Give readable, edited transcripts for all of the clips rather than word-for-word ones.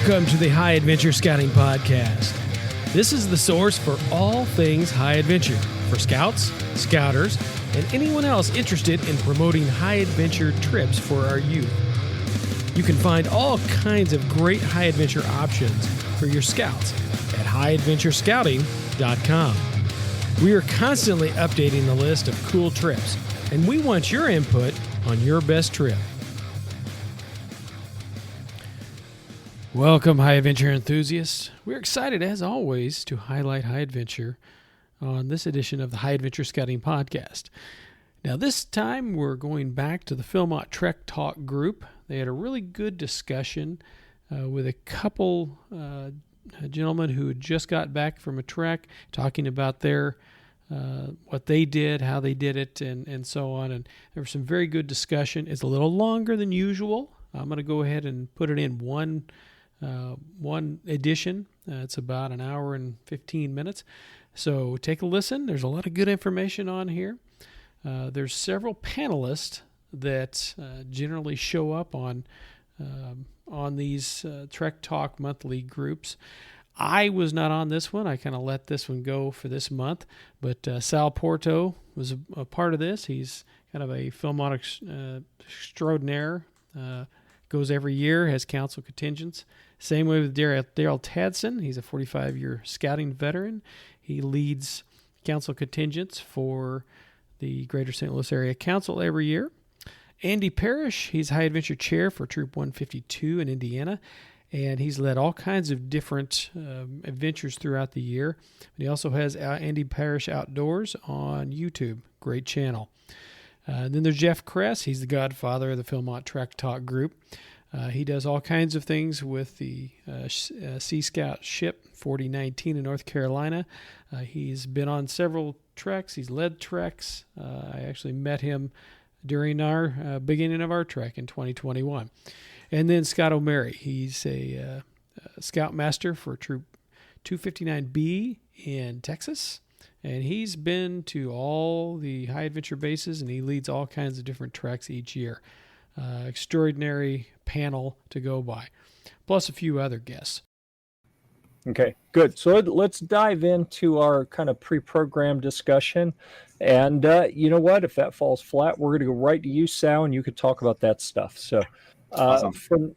Welcome to the High Adventure Scouting Podcast. This is the source for all things high adventure for scouts, scouters, and anyone else interested in promoting high adventure trips for our youth. You can find all kinds of great high adventure options for your scouts at highadventurescouting.com. We are constantly updating the list of cool trips, and we want your input on your best trip. Welcome, high adventure enthusiasts. We're excited, as always, to highlight high adventure on this edition of the High Adventure Scouting Podcast. Now, this time we're going back to the Philmont Trek Talk group. They had a really good discussion with a couple gentlemen who had just got back from a trek, talking about their what they did, how they did it, and so on. And there was some very good discussion. It's a little longer than usual. I'm going to go ahead and put it in one edition. It's about an hour and 15 minutes. So take a listen. There's a lot of good information on here. There's several panelists that generally show up on these Trek Talk monthly groups. I was not on this one. I kind of let this one go for this month. But Sal Porto was a part of this. He's kind of a Philmont extraordinaire. Goes every year, has council contingents. Same way with Darrel Tadsen. He's a 45-year scouting veteran. He leads council contingents for the Greater St. Louis Area Council every year. Andy Parrish, he's High Adventure Chair for Troop 152 in Indiana, and he's led all kinds of different adventures throughout the year. He also has Andy Parrish Outdoors on YouTube. Great channel. Then there's Jeff Kress. He's the godfather of the Philmont Trek Talk group. He does all kinds of things with the Sea Scout ship 4019 in North Carolina. He's been on several treks. He's led treks. I actually met him during our beginning of our trek in 2021. And then Scott O'Mary. He's a Scoutmaster for Troop 259B in Texas. And he's been to all the high adventure bases, and he leads all kinds of different treks each year. Extraordinary panel to go by, plus a few other guests. Okay, good. So let's dive into our kind of pre-programmed discussion. And you know what? If that falls flat, we're going to go right to you, Sal, and you could talk about that stuff. So, awesome. For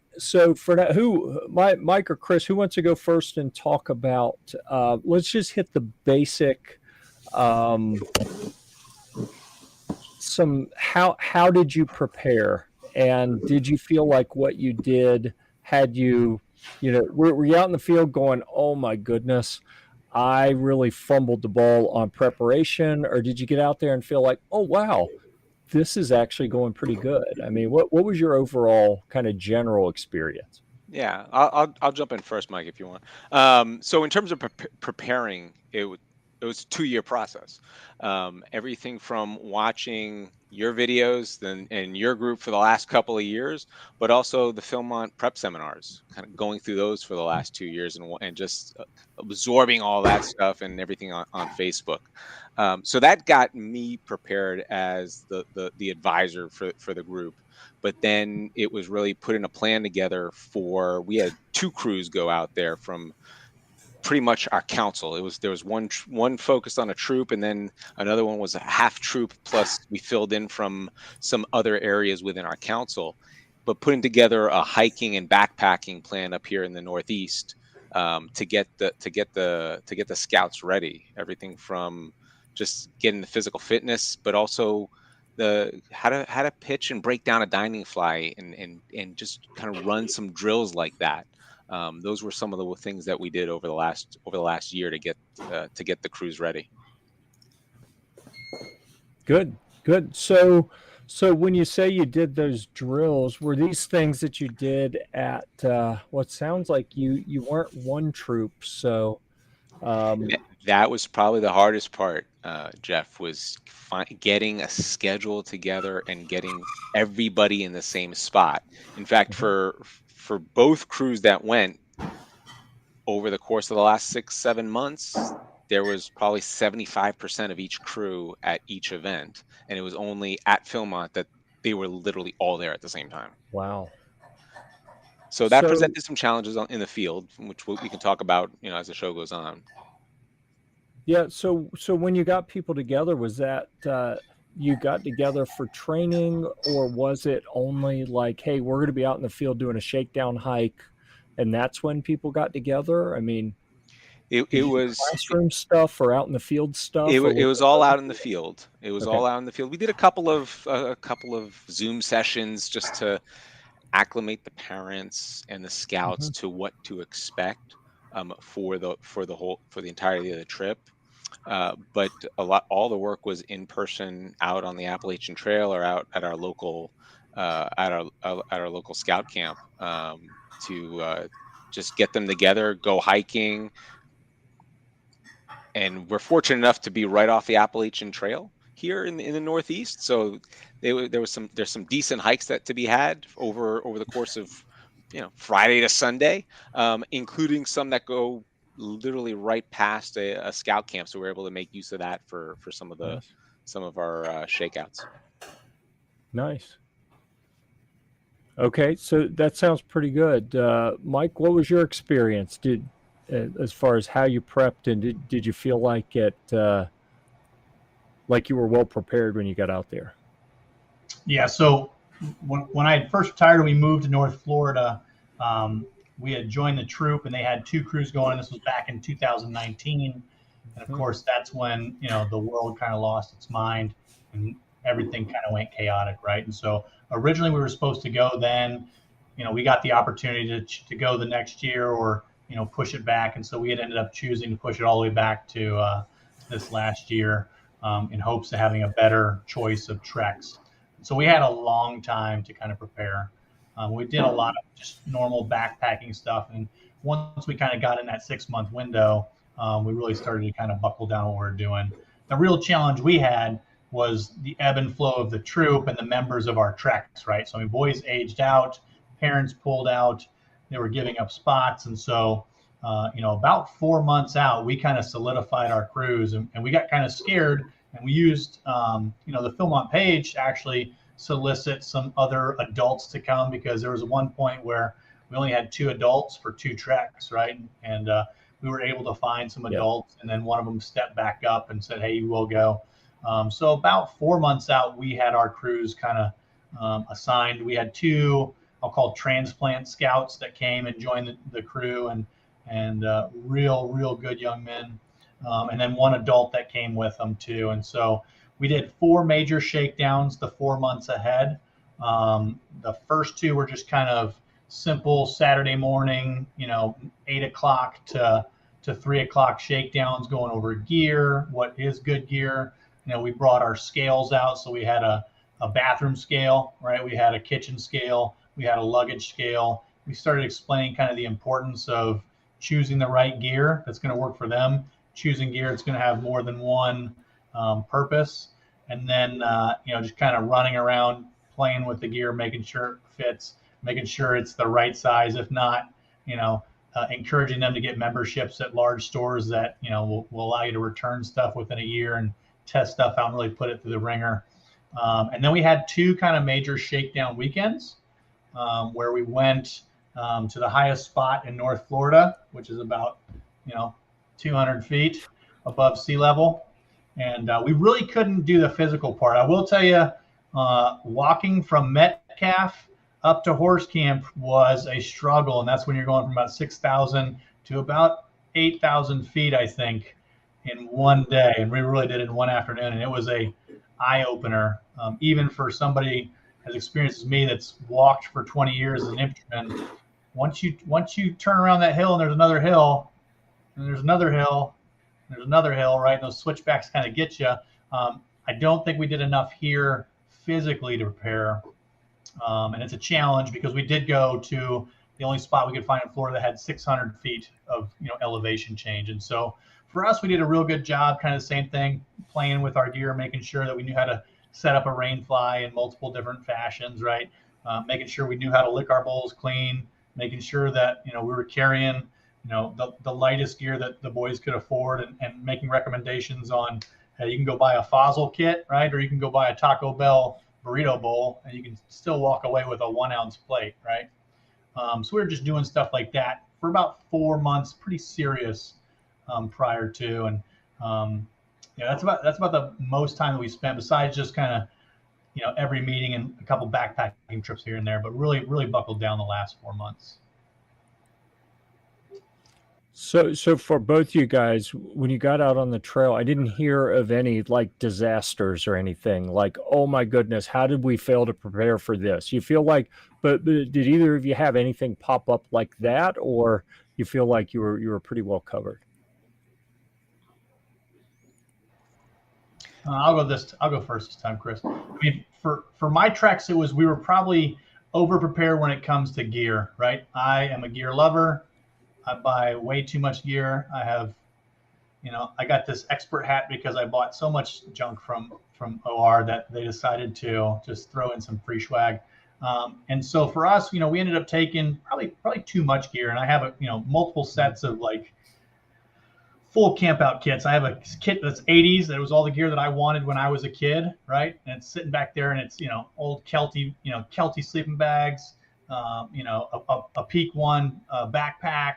that, Mike or Chris, who wants to go first and talk about? Let's just hit the basic. How did you prepare, and did you feel like what you did had you were you out in the field going, oh my goodness, I really fumbled the ball on preparation, or did you get out there and feel like, oh wow, this is actually going pretty good? I mean, what was your overall kind of general experience? Yeah, I'll jump in first, Mike, if you want. So in terms of preparing, it was a 2-year process. Everything from watching your videos and your group for the last couple of years, but also the Philmont prep seminars, kind of going through those for the last 2 years and just absorbing all that stuff and everything on Facebook. So that got me prepared as the advisor for the group. But then it was really putting a plan together we had 2 crews go out there from pretty much our council. There was one focused on a troop, and then another one was a half troop, plus we filled in from some other areas within our council. But putting together a hiking and backpacking plan up here in the Northeast to get the scouts ready. Everything from just getting the physical fitness, but also how to pitch and break down a dining fly and just kind of run some drills like that. Those were some of the things that we did over the last year to get the crews ready. Good. So when you say you did those drills, were these things that you did at what sounds like you weren't one troop? So that was probably the hardest part, Jeff, was getting a schedule together and getting everybody in the same spot. In fact, for both crews that went over the course of the last 6-7 months, there was probably 75% of each crew at each event. And it was only at Philmont that they were literally all there at the same time. Wow. So that So presented some challenges in the field, which we can talk about, as the show goes on. yeah, so when you got people together, was that you got together for training, or was it only like, hey, we're going to be out in the field doing a shakedown hike, and that's when people got together? I mean, It did you do was classroom stuff or out in the field stuff, or it was was it all both? out in the field. It was Okay. all out in the field. We did a couple of Zoom sessions just to acclimate the parents and the scouts Hmm. to what to expect for the entirety of the trip. But all the work was in person, out on the Appalachian Trail or out at our local scout camp, to just get them together, go hiking. And we're fortunate enough to be right off the Appalachian Trail here in the Northeast. So there's some decent hikes to be had over the course of Friday to Sunday, including some that go literally right past a scout camp. So we're able to make use of that for Nice. some of our shakeouts. Nice. Okay, so that sounds pretty good. Mike, what was your experience? As far as how you prepped, and did you feel like like you were well prepared when you got out there? Yeah. So when I had first retired, we moved to North Florida. We had joined the troop, and they had 2 crews going. This was back in 2019, and of course, that's when the world kind of lost its mind, and everything kind of went chaotic, right? And so originally we were supposed to go then. We got the opportunity to go the next year, or push it back, and so we had ended up choosing to push it all the way back to this last year, in hopes of having a better choice of treks. So we had a long time to kind of prepare. We did a lot of just normal backpacking stuff, and once we kind of got in that 6-month window, we really started to kind of buckle down what we were doing. The real challenge we had was the ebb and flow of the troop and the members of our treks, right? So I mean, boys aged out, parents pulled out, they were giving up spots, and so about 4 months out, we kind of solidified our crews, and we got kind of scared, and we used the Philmont page to actually solicit some other adults to come, because there was one point where we only had 2 adults for 2 treks, right? And we were able to find some adults, and then one of them stepped back up and said, "Hey, you will go." So about 4 months out, we had our crews kind of assigned. We had 2, I'll call transplant scouts, that came and joined the crew, and real good young men, and then 1 adult that came with them too. And so we did 4 major shakedowns the 4 months ahead. The first 2 were just kind of simple Saturday morning, 8 o'clock to 3 o'clock shakedowns, going over gear, what is good gear. We brought our scales out. So we had a bathroom scale, right? We had a kitchen scale. We had a luggage scale. We started explaining kind of the importance of choosing the right gear that's going to work for them, choosing gear that's going to have more than one purpose, and then just kind of running around, playing with the gear, making sure it fits, making sure it's the right size. If not, encouraging them to get memberships at large stores that will allow you to return stuff within a year and test stuff out and really put it through the ringer. And then we had 2 kind of major shakedown weekends, where we went to the highest spot in North Florida, which is about 200 feet above sea level. And we really couldn't do the physical part. I will tell you, walking from Metcalf up to Horse Camp was a struggle. And that's when you're going from about 6,000 to about 8,000 feet, I think, in one day. And we really did it in one afternoon. And it was a eye opener, even for somebody as experienced as me that's walked for 20 years as an infantryman. Once you turn around that hill, and there's another hill, and there's another hill, and there's another hill, right? And those switchbacks kind of get you. I don't think we did enough here physically to prepare. And it's a challenge, because we did go to the only spot we could find in Florida that had 600 feet of elevation change. And so for us, we did a real good job, kind of the same thing, playing with our gear, making sure that we knew how to set up a rain fly in multiple different fashions, right? Making sure we knew how to lick our bowls clean, making sure that we were carrying the lightest gear that the boys could afford, and making recommendations on, hey, you can go buy a Fossil kit, right? Or you can go buy a Taco Bell burrito bowl, and you can still walk away with a 1-ounce plate, right? So we were just doing stuff like that for about 4 months, pretty serious prior to. And yeah, that's about the most time that we spent, besides just kind of, every meeting and a couple backpacking trips here and there, but really buckled down the last 4 months. So for both you guys, when you got out on the trail, I didn't hear of any like disasters or anything like, oh my goodness, how did we fail to prepare for this? You feel like, but did either of you have anything pop up like that, or you feel like you were pretty well covered? I'll go first this time, Chris. I mean, for my treks, we were probably over prepared when it comes to gear, right? I am a gear lover. I buy way too much gear. I have, I got this expert hat because I bought so much junk from OR that they decided to just throw in some free swag. And so for us, we ended up taking probably too much gear. And I have multiple sets of like full camp out kits. I have a kit that's 80s. That was all the gear that I wanted when I was a kid, right? And it's sitting back there, and it's old Kelty sleeping bags, a Peak One backpack,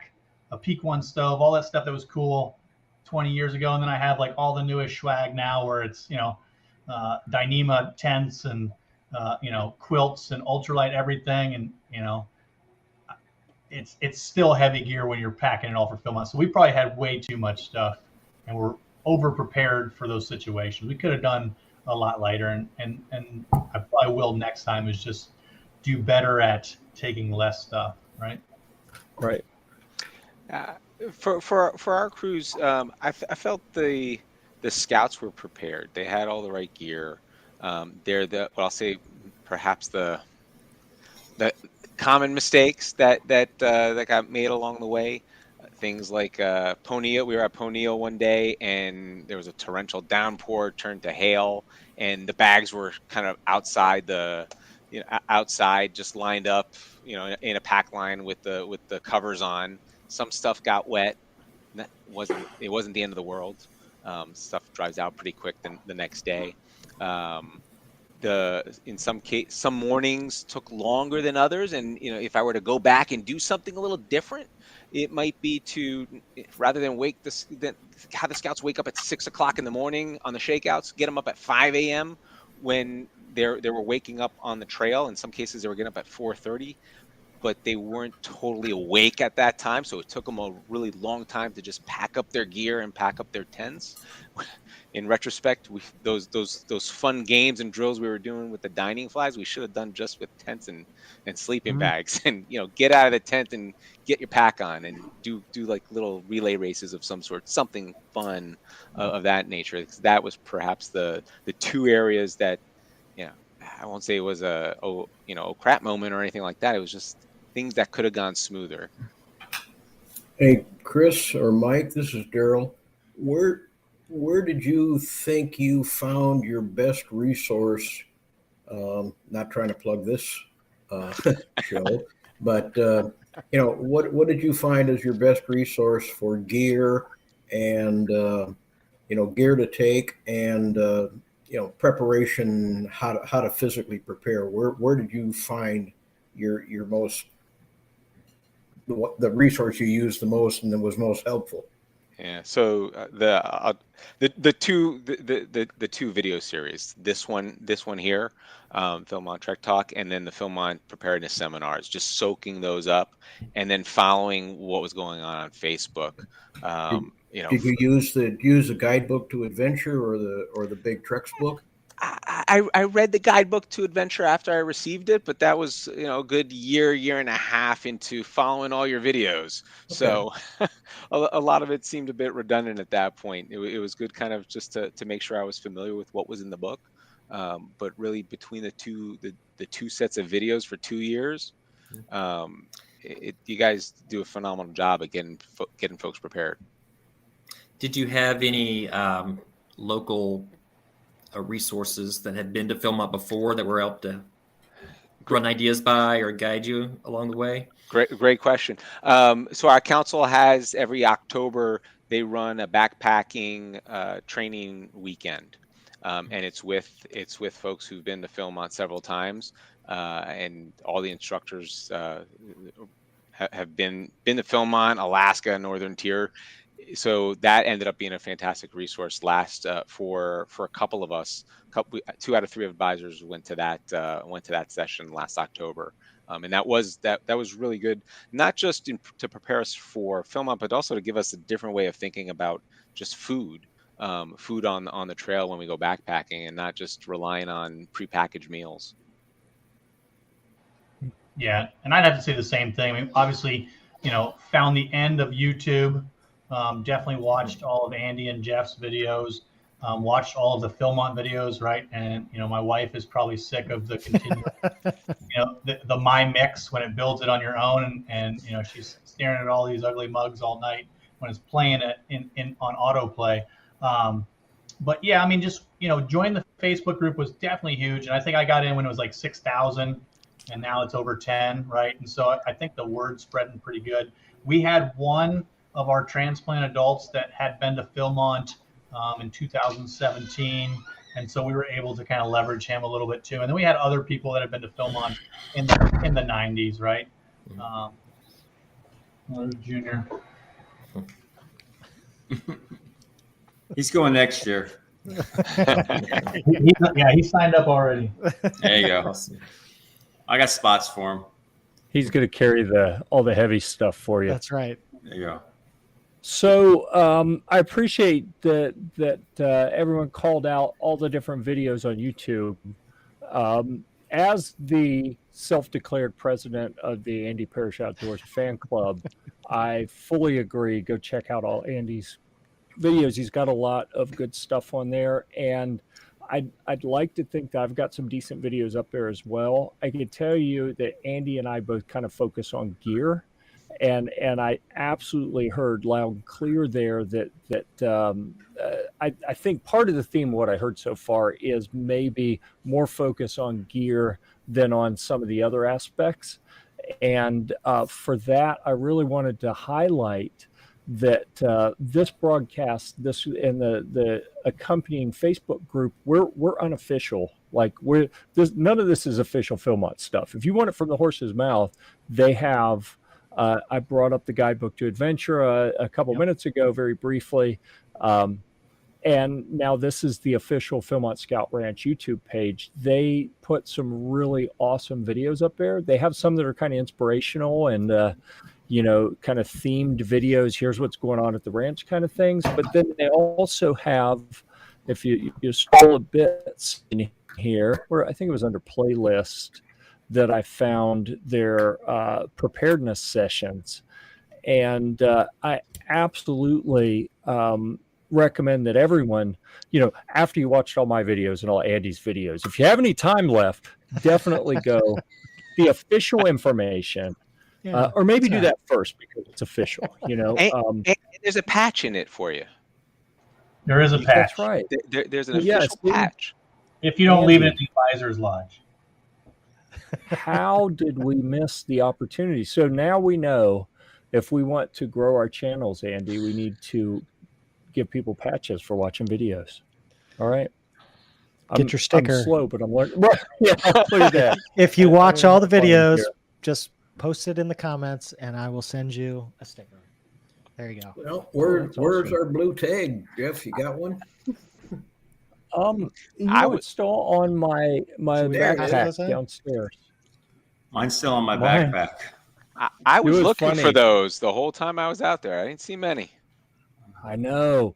a Peak One stove, all that stuff that was cool 20 years ago. And then I have like all the newest swag now, where it's Dyneema tents and quilts and ultralight everything, and it's still heavy gear when you're packing it all for Philmont. So we probably had way too much stuff, and we're over prepared for those situations. We could have done a lot lighter, and I probably will next time, is just do better at taking less stuff, right? Right. For our crews, I felt the scouts were prepared. They had all the right gear. They're what I'll say, perhaps the common mistakes that got made along the way. Things like Ponio. We were at Ponio one day, and there was a torrential downpour turned to hail, and the bags were kind of outside outside, just lined up, in a pack line with the covers on. Some stuff got wet. It wasn't the end of the world. Stuff dries out pretty quick the next day. In some mornings took longer than others, and if I were to go back and do something a little different, it might be to, rather than have the scouts wake up at 6 o'clock in the morning on the shakeouts, get them up at 5 a.m. when they were waking up on the trail. In some cases, they were getting up at 4:30. But they weren't totally awake at that time, so it took them a really long time to just pack up their gear and pack up their tents. In retrospect, those fun games and drills we were doing with the dining flags, we should have done just with tents and sleeping bags. And get out of the tent and get your pack on and do like little relay races of some sort, something fun of that nature. Because that was perhaps the two areas that, I won't say it was a crap moment or anything like that. It was just things that could have gone smoother. Hey, Chris or Mike, this is Darrel. Where did you think you found your best resource? Not trying to plug this show, but what did you find as your best resource for gear and gear to take and preparation, how to physically prepare? Where did you find your most, the resource you used the most and that was most helpful? Yeah. So the two video series, this one here, Philmont Trek Talk, and then the Philmont Preparedness Seminars, just soaking those up and then following what was going on Facebook. Did you use the guidebook to adventure or the big Treks book? I read the guidebook to adventure after I received it, but that was a good year and a half into following all your videos. Okay. So a lot of it seemed a bit redundant at that point. It was good kind of just to make sure I was familiar with what was in the book. But really between the two sets of videos for 2 years, you guys do a phenomenal job at getting folks prepared. Did you have any local resources that had been to Philmont before that were able to run ideas by or guide you along the way? Great question. So our council has, every October, they run a backpacking training weekend. And it's with folks who've been to Philmont several times. and all the instructors have been to Philmont, Alaska, Northern Tier. So that ended up being a fantastic resource for a couple of us. 2 out of 3 advisors went to that session last October, and that was really good, not just to prepare us for Philmont, but also to give us a different way of thinking about just food on the trail when we go backpacking, and not just relying on prepackaged meals. Yeah, and I'd have to say the same thing. I mean, obviously, found the end of YouTube. Definitely watched all of Andy and Jeff's videos. Watched all of the Philmont videos, right? And my wife is probably sick of the continuous, the My Mix when it builds it on your own, and she's staring at all these ugly mugs all night when it's playing it on autoplay. But yeah, I mean, just join the Facebook group was definitely huge, and I think I got in when it was like 6,000. And now it's over 10, right? And so I think the word's spreading pretty good. We had one of our transplant adults that had been to Philmont in 2017, and so we were able to kind of leverage him a little bit too. And then we had other people that had been to Philmont in the 90s, right? Junior. He's going next year. He signed up already. There you go. I got spots for him. He's going to carry all the heavy stuff for you. That's right. There you go. So I appreciate that everyone called out all the different videos on YouTube. As the self-declared president of the Andy Parrish Outdoors fan club, I fully agree. Go check out all Andy's videos. He's got a lot of good stuff on there, and I'd like to think that I've got some decent videos up there as well. I can tell you that Andy and I both kind of focus on gear, and I absolutely heard loud and clear there that I think part of the theme of what I heard so far is maybe more focus on gear than on some of the other aspects. And for that, I really wanted to highlight that this broadcast, and the accompanying Facebook group, we're unofficial. Like none of this is official Philmont stuff. If you want it from the horse's mouth, they have. I brought up the guidebook to adventure a couple minutes ago, very briefly, and now this is the official Philmont Scout Ranch YouTube page. They put some really awesome videos up there. They have some that are kind of inspirational and kind of themed videos. Here's what's going on at the ranch kind of things. But then they also have, if you scroll a bit in here, where I think it was under playlist, that I found their preparedness sessions. And I absolutely recommend that everyone, after you watched all my videos and all Andy's videos, if you have any time left, definitely go the official information. Yeah, or maybe do that first because it's official, And there's a patch in it for you. There is a patch. That's right. There's an official patch. If you don't leave it at the advisor's lodge. How did we miss the opportunity? So now we know if we want to grow our channels, Andy, we need to give people patches for watching videos. All right. Get your sticker. I'm slow, but I'm learning. Yeah, look at that. If you watch all the videos, just post it in the comments and I will send you a sticker. There you go. Well, where's our blue tag, Jeff? You got one? It's still on my backpack downstairs. Mine's still on my backpack. I was looking for those the whole time I was out there. I didn't see many. I know.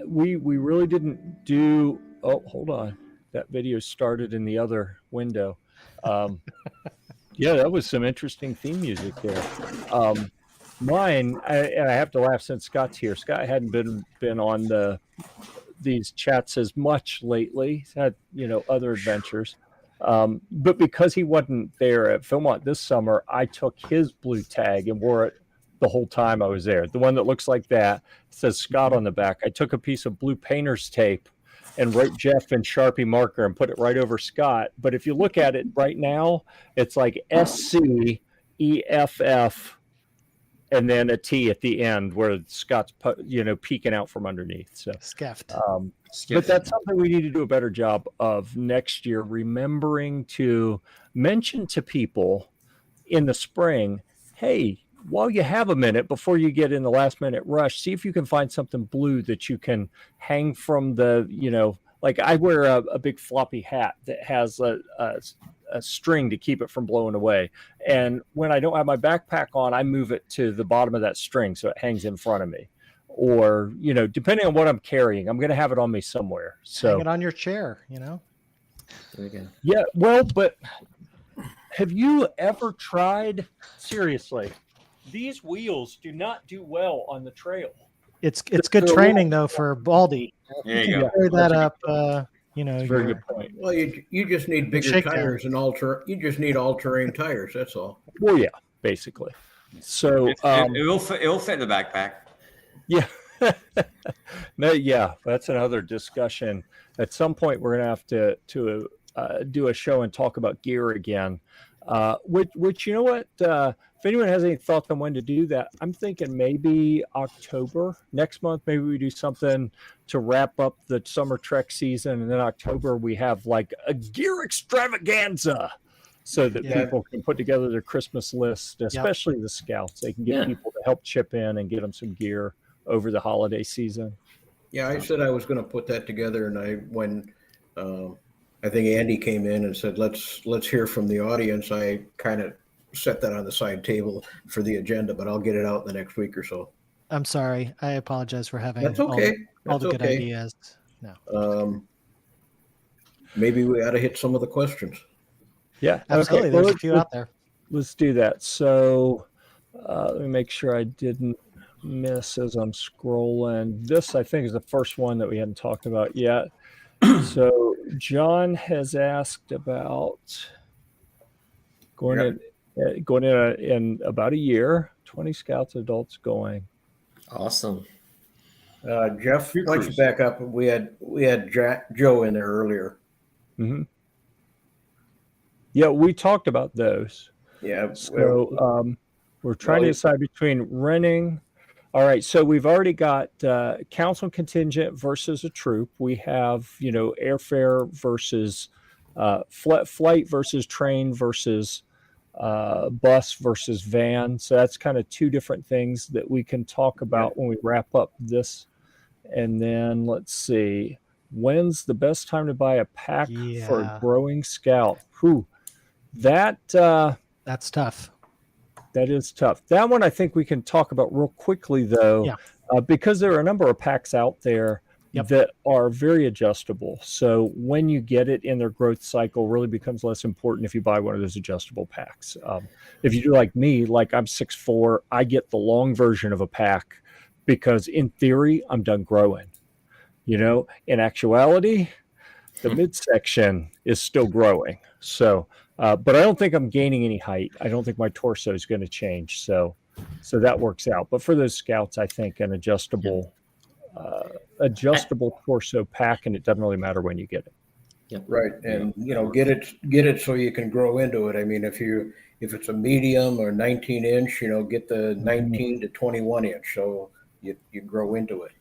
We really didn't do. Oh, hold on. That video started in the other window. Yeah, that was some interesting theme music there. Mine, and I have to laugh since Scott's here. Scott hadn't been on these chats as much lately. He's had other adventures, but because he wasn't there at Philmont this summer, I took his blue tag and wore it the whole time I was there. The one that looks like that, says Scott on the back. I took a piece of blue painter's tape and wrote Jeff in Sharpie marker and put it right over Scott. But if you look at it right now, it's like SCEFF and then a T at the end where Scott's peeking out from underneath. So Scuffed. but that's something we need to do a better job of next year, remembering to mention to people in the spring, hey, while you have a minute before you get in the last minute rush, see if you can find something blue that you can hang from the, like I wear a big floppy hat that has a string to keep it from blowing away. And when I don't have my backpack on, I move it to the bottom of that string so it hangs in front of me. Or, depending on what I'm carrying, I'm going to have it on me somewhere. So hang it on your chair, There we go. Yeah, well, but have you ever tried, seriously, these wheels do not do well on the trail. It's good training though for Baldy. There you go. Carry that up, Very good point. Well, you just need bigger shakedown. tires and you just need all-terrain tires. That's all. Well, yeah, basically. So It will fit in the backpack. yeah, no, yeah, that's another discussion. At some point, we're gonna have to do a show and talk about gear again. Which you know what? If anyone has any thoughts on when to do that, I'm thinking maybe October next month. Maybe we do something to wrap up the summer trek season, and then October we have like a gear extravaganza, so that people can put together their Christmas list, especially the scouts. They can get people to help chip in and get them some gear over the holiday season. Yeah, I said I was going to put that together, and when I think Andy came in and said, let's hear from the audience, I kind of set that on the side table for the agenda, but I'll get it out in the next week or so. I'm sorry. I apologize for having That's okay. all the good ideas. No. Maybe we ought to hit some of the questions. Yeah, absolutely. Okay. There's a few out there. Let's do that. So let me make sure I didn't miss as I'm scrolling. This, I think, is the first one that we hadn't talked about yet. So John has asked about going in about a year, 20 scouts adults going. Awesome. Jeff, why don't you back up? We had Joe in there earlier. Mm-hmm. Yeah, we talked about those. Yeah. So we're trying to decide between renting. All right, so we've already got council contingent versus a troop. We have, airfare versus flight versus train versus bus versus van. So that's kind of two different things that we can talk about when we wrap up this. And then let's see, when's the best time to buy a pack for a growing scout? That's tough. That is tough. That one I think we can talk about real quickly, though, because there are a number of packs out there that are very adjustable. So when you get it in their growth cycle, really becomes less important if you buy one of those adjustable packs. If you do like me, like I'm 6'4", I get the long version of a pack because in theory, I'm done growing. In actuality, the midsection is still growing. So, but I don't think I'm gaining any height. I don't think my torso is going to change. So that works out. But for those scouts, I think an adjustable torso pack, and it doesn't really matter when you get it. Yep. Right. And, get it so you can grow into it. I mean, if it's a medium or 19-inch, get the 19 to 21 inch. So you grow into it.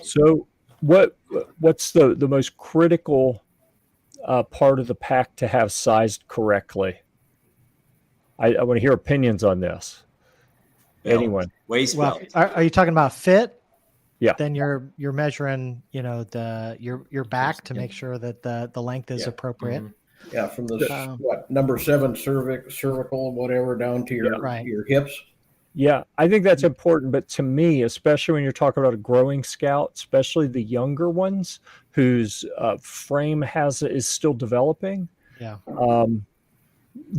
So what's the most critical part of the pack to have sized correctly? I want to hear opinions on this. Anyone? Waist Well, belt. are you talking about fit? Yeah. Then you're measuring, your back to make sure that the length is appropriate. Mm-hmm. Yeah, from the number 7 cervical, whatever, down to your hips. Yeah, I think that's important. But to me, especially when you're talking about a growing scout, especially the younger ones whose frame is still developing,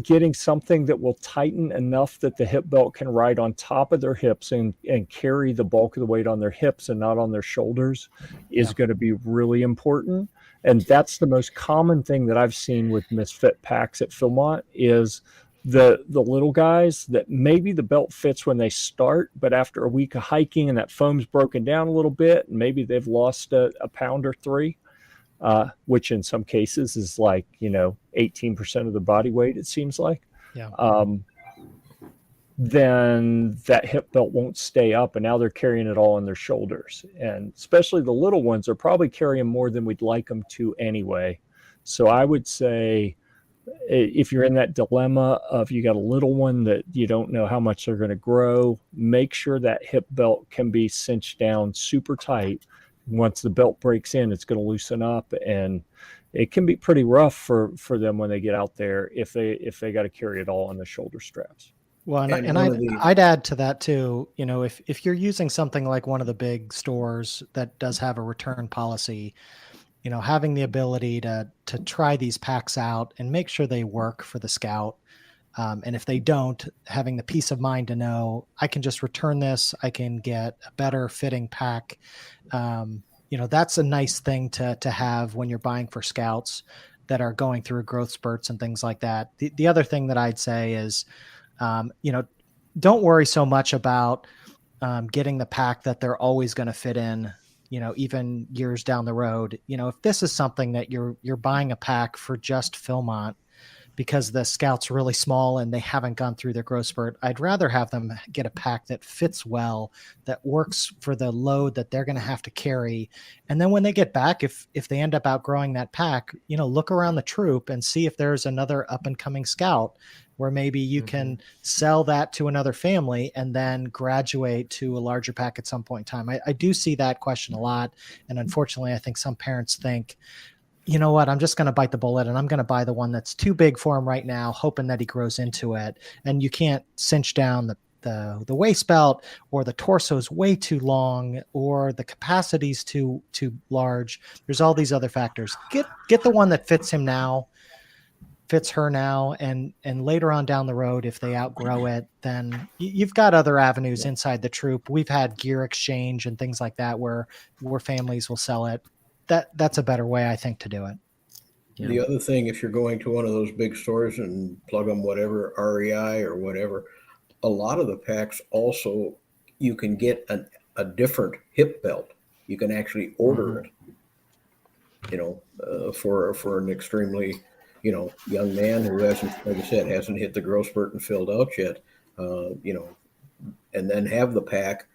getting something that will tighten enough that the hip belt can ride on top of their hips and carry the bulk of the weight on their hips and not on their shoulders is going to be really important. And that's the most common thing that I've seen with misfit packs at Philmont is the little guys that maybe the belt fits when they start, but after a week of hiking and that foam's broken down a little bit, and maybe they've lost a pound or 3, which in some cases is like, 18% of the body weight, it seems like. Yeah. then that hip belt won't stay up, and now they're carrying it all on their shoulders. And especially the little ones are probably carrying more than we'd like them to anyway. So I would say, if you're in that dilemma of you got a little one that you don't know how much they're going to grow, make sure that hip belt can be cinched down super tight. Once the belt breaks in, it's going to loosen up, and it can be pretty rough for them when they get out there if they got to carry it all on the shoulder straps. Well, and I'd add to that too, if you're using something like one of the big stores that does have a return policy, having the ability to try these packs out and make sure they work for the scout. And if they don't, having the peace of mind to know I can just return this, I can get a better fitting pack. That's a nice thing to have when you're buying for scouts that are going through growth spurts and things like that. The other thing that I'd say is, don't worry so much about getting the pack that they're always going to fit in, even years down the road. If this is something that you're buying a pack for just Philmont because the scout's really small and they haven't gone through their growth spurt, I'd rather have them get a pack that fits well, that works for the load that they're going to have to carry. And then when they get back, if they end up outgrowing that pack, look around the troop and see if there's another up and coming scout where maybe you can sell that to another family and then graduate to a larger pack at some point in time. I do see that question a lot. And unfortunately, I think some parents think, you know what, I'm just going to bite the bullet and I'm going to buy the one that's too big for him right now, hoping that he grows into it. And you can't cinch down the waist belt, or the torso is way too long, or the capacity's too large. There's all these other factors. Get the one that fits him now, fits her now, and later on down the road, if they outgrow it, then you've got other avenues inside the troop. We've had gear exchange and things like that where families will sell it. That's a better way, I think, to do it. Yeah. The other thing, if you're going to one of those big stores and plug them whatever, REI or whatever, a lot of the packs also, you can get a different hip belt. You can actually order it, for an extremely, young man who hasn't, like I said, hasn't hit the growth spurt and filled out yet, and then have the pack,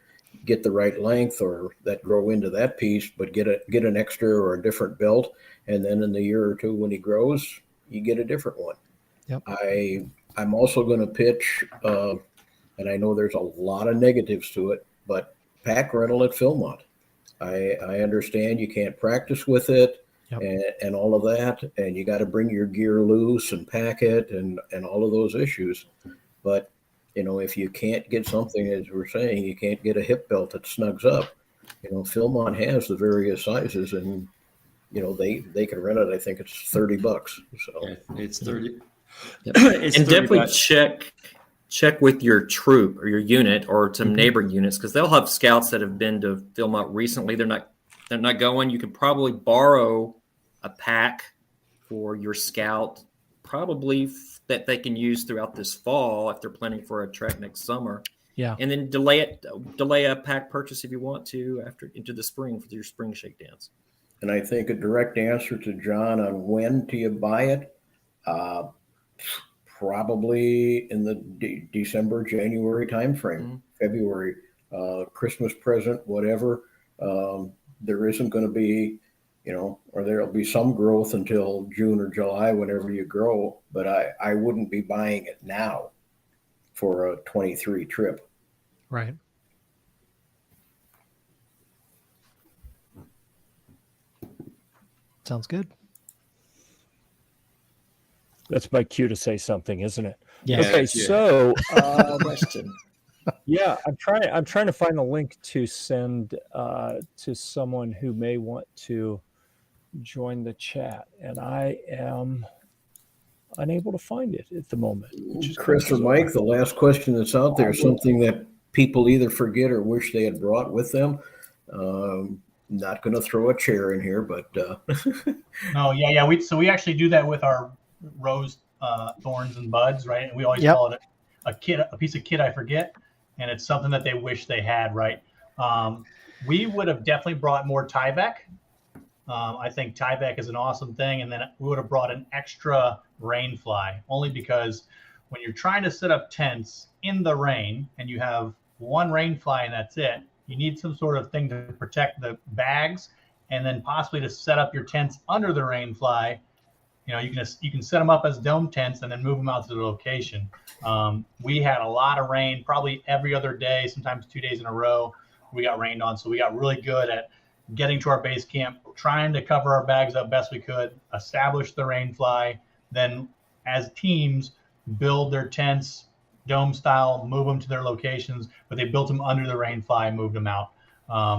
get the right length or that grow into that piece, but get an extra or a different belt. And then in the year or two, when he grows, you get a different one. Yep. I'm also going to pitch, and I know there's a lot of negatives to it, but pack rental at Philmont. I understand you can't practice with it. Yep. and all of that, and you got to bring your gear loose and pack it and all of those issues. But if you can't get something, as we're saying, you can't get a hip belt that snugs up. Philmont has the various sizes, and they can rent it. I think it's $30. So yeah, it's 30. Yep. It's and 30 definitely bucks. Check with your troop or your unit or some neighboring units, because they'll have scouts that have been to Philmont recently. They're not going. You can probably borrow a pack for your scout, probably that they can use throughout this fall if they're planning for a trek next summer. Yeah. And then delay a pack purchase if you want to into the spring for your spring shakedowns. And I think a direct answer to John on when do you buy it, probably in the December, January timeframe, February, Christmas present, whatever. There isn't going to be, or there'll be some growth until June or July, whenever you grow. But I wouldn't be buying it now for a 23 trip. Right. Sounds good. That's my cue to say something, isn't it? Yeah. Okay, so question. Yeah, I'm trying to find a link to send to someone who may want to join the chat, and I am unable to find it at the moment. Chris or Mike, the last question that's out there, something that people either forget or wish they had brought with them. Not going to throw a chair in here, but no, yeah. We actually do that with our rose thorns and buds, right? And we always call it a piece of kit I forget, and it's something that they wish they had, right? We would have definitely brought more Tyvek. I think Tyvek is an awesome thing, and then we would have brought an extra rain fly, only because when you're trying to set up tents in the rain and you have one rain fly and that's it, you need some sort of thing to protect the bags, and then possibly to set up your tents under the rain fly. You know, you can set them up as dome tents and then move them out to the location. We had a lot of rain, probably every other day, sometimes 2 days in a row. We got rained on, so we got really good at getting to our base camp, trying to cover our bags up best we could, establish the rain fly, then as teams build their tents dome style, move them to their locations, but they built them under the rain fly, moved them out.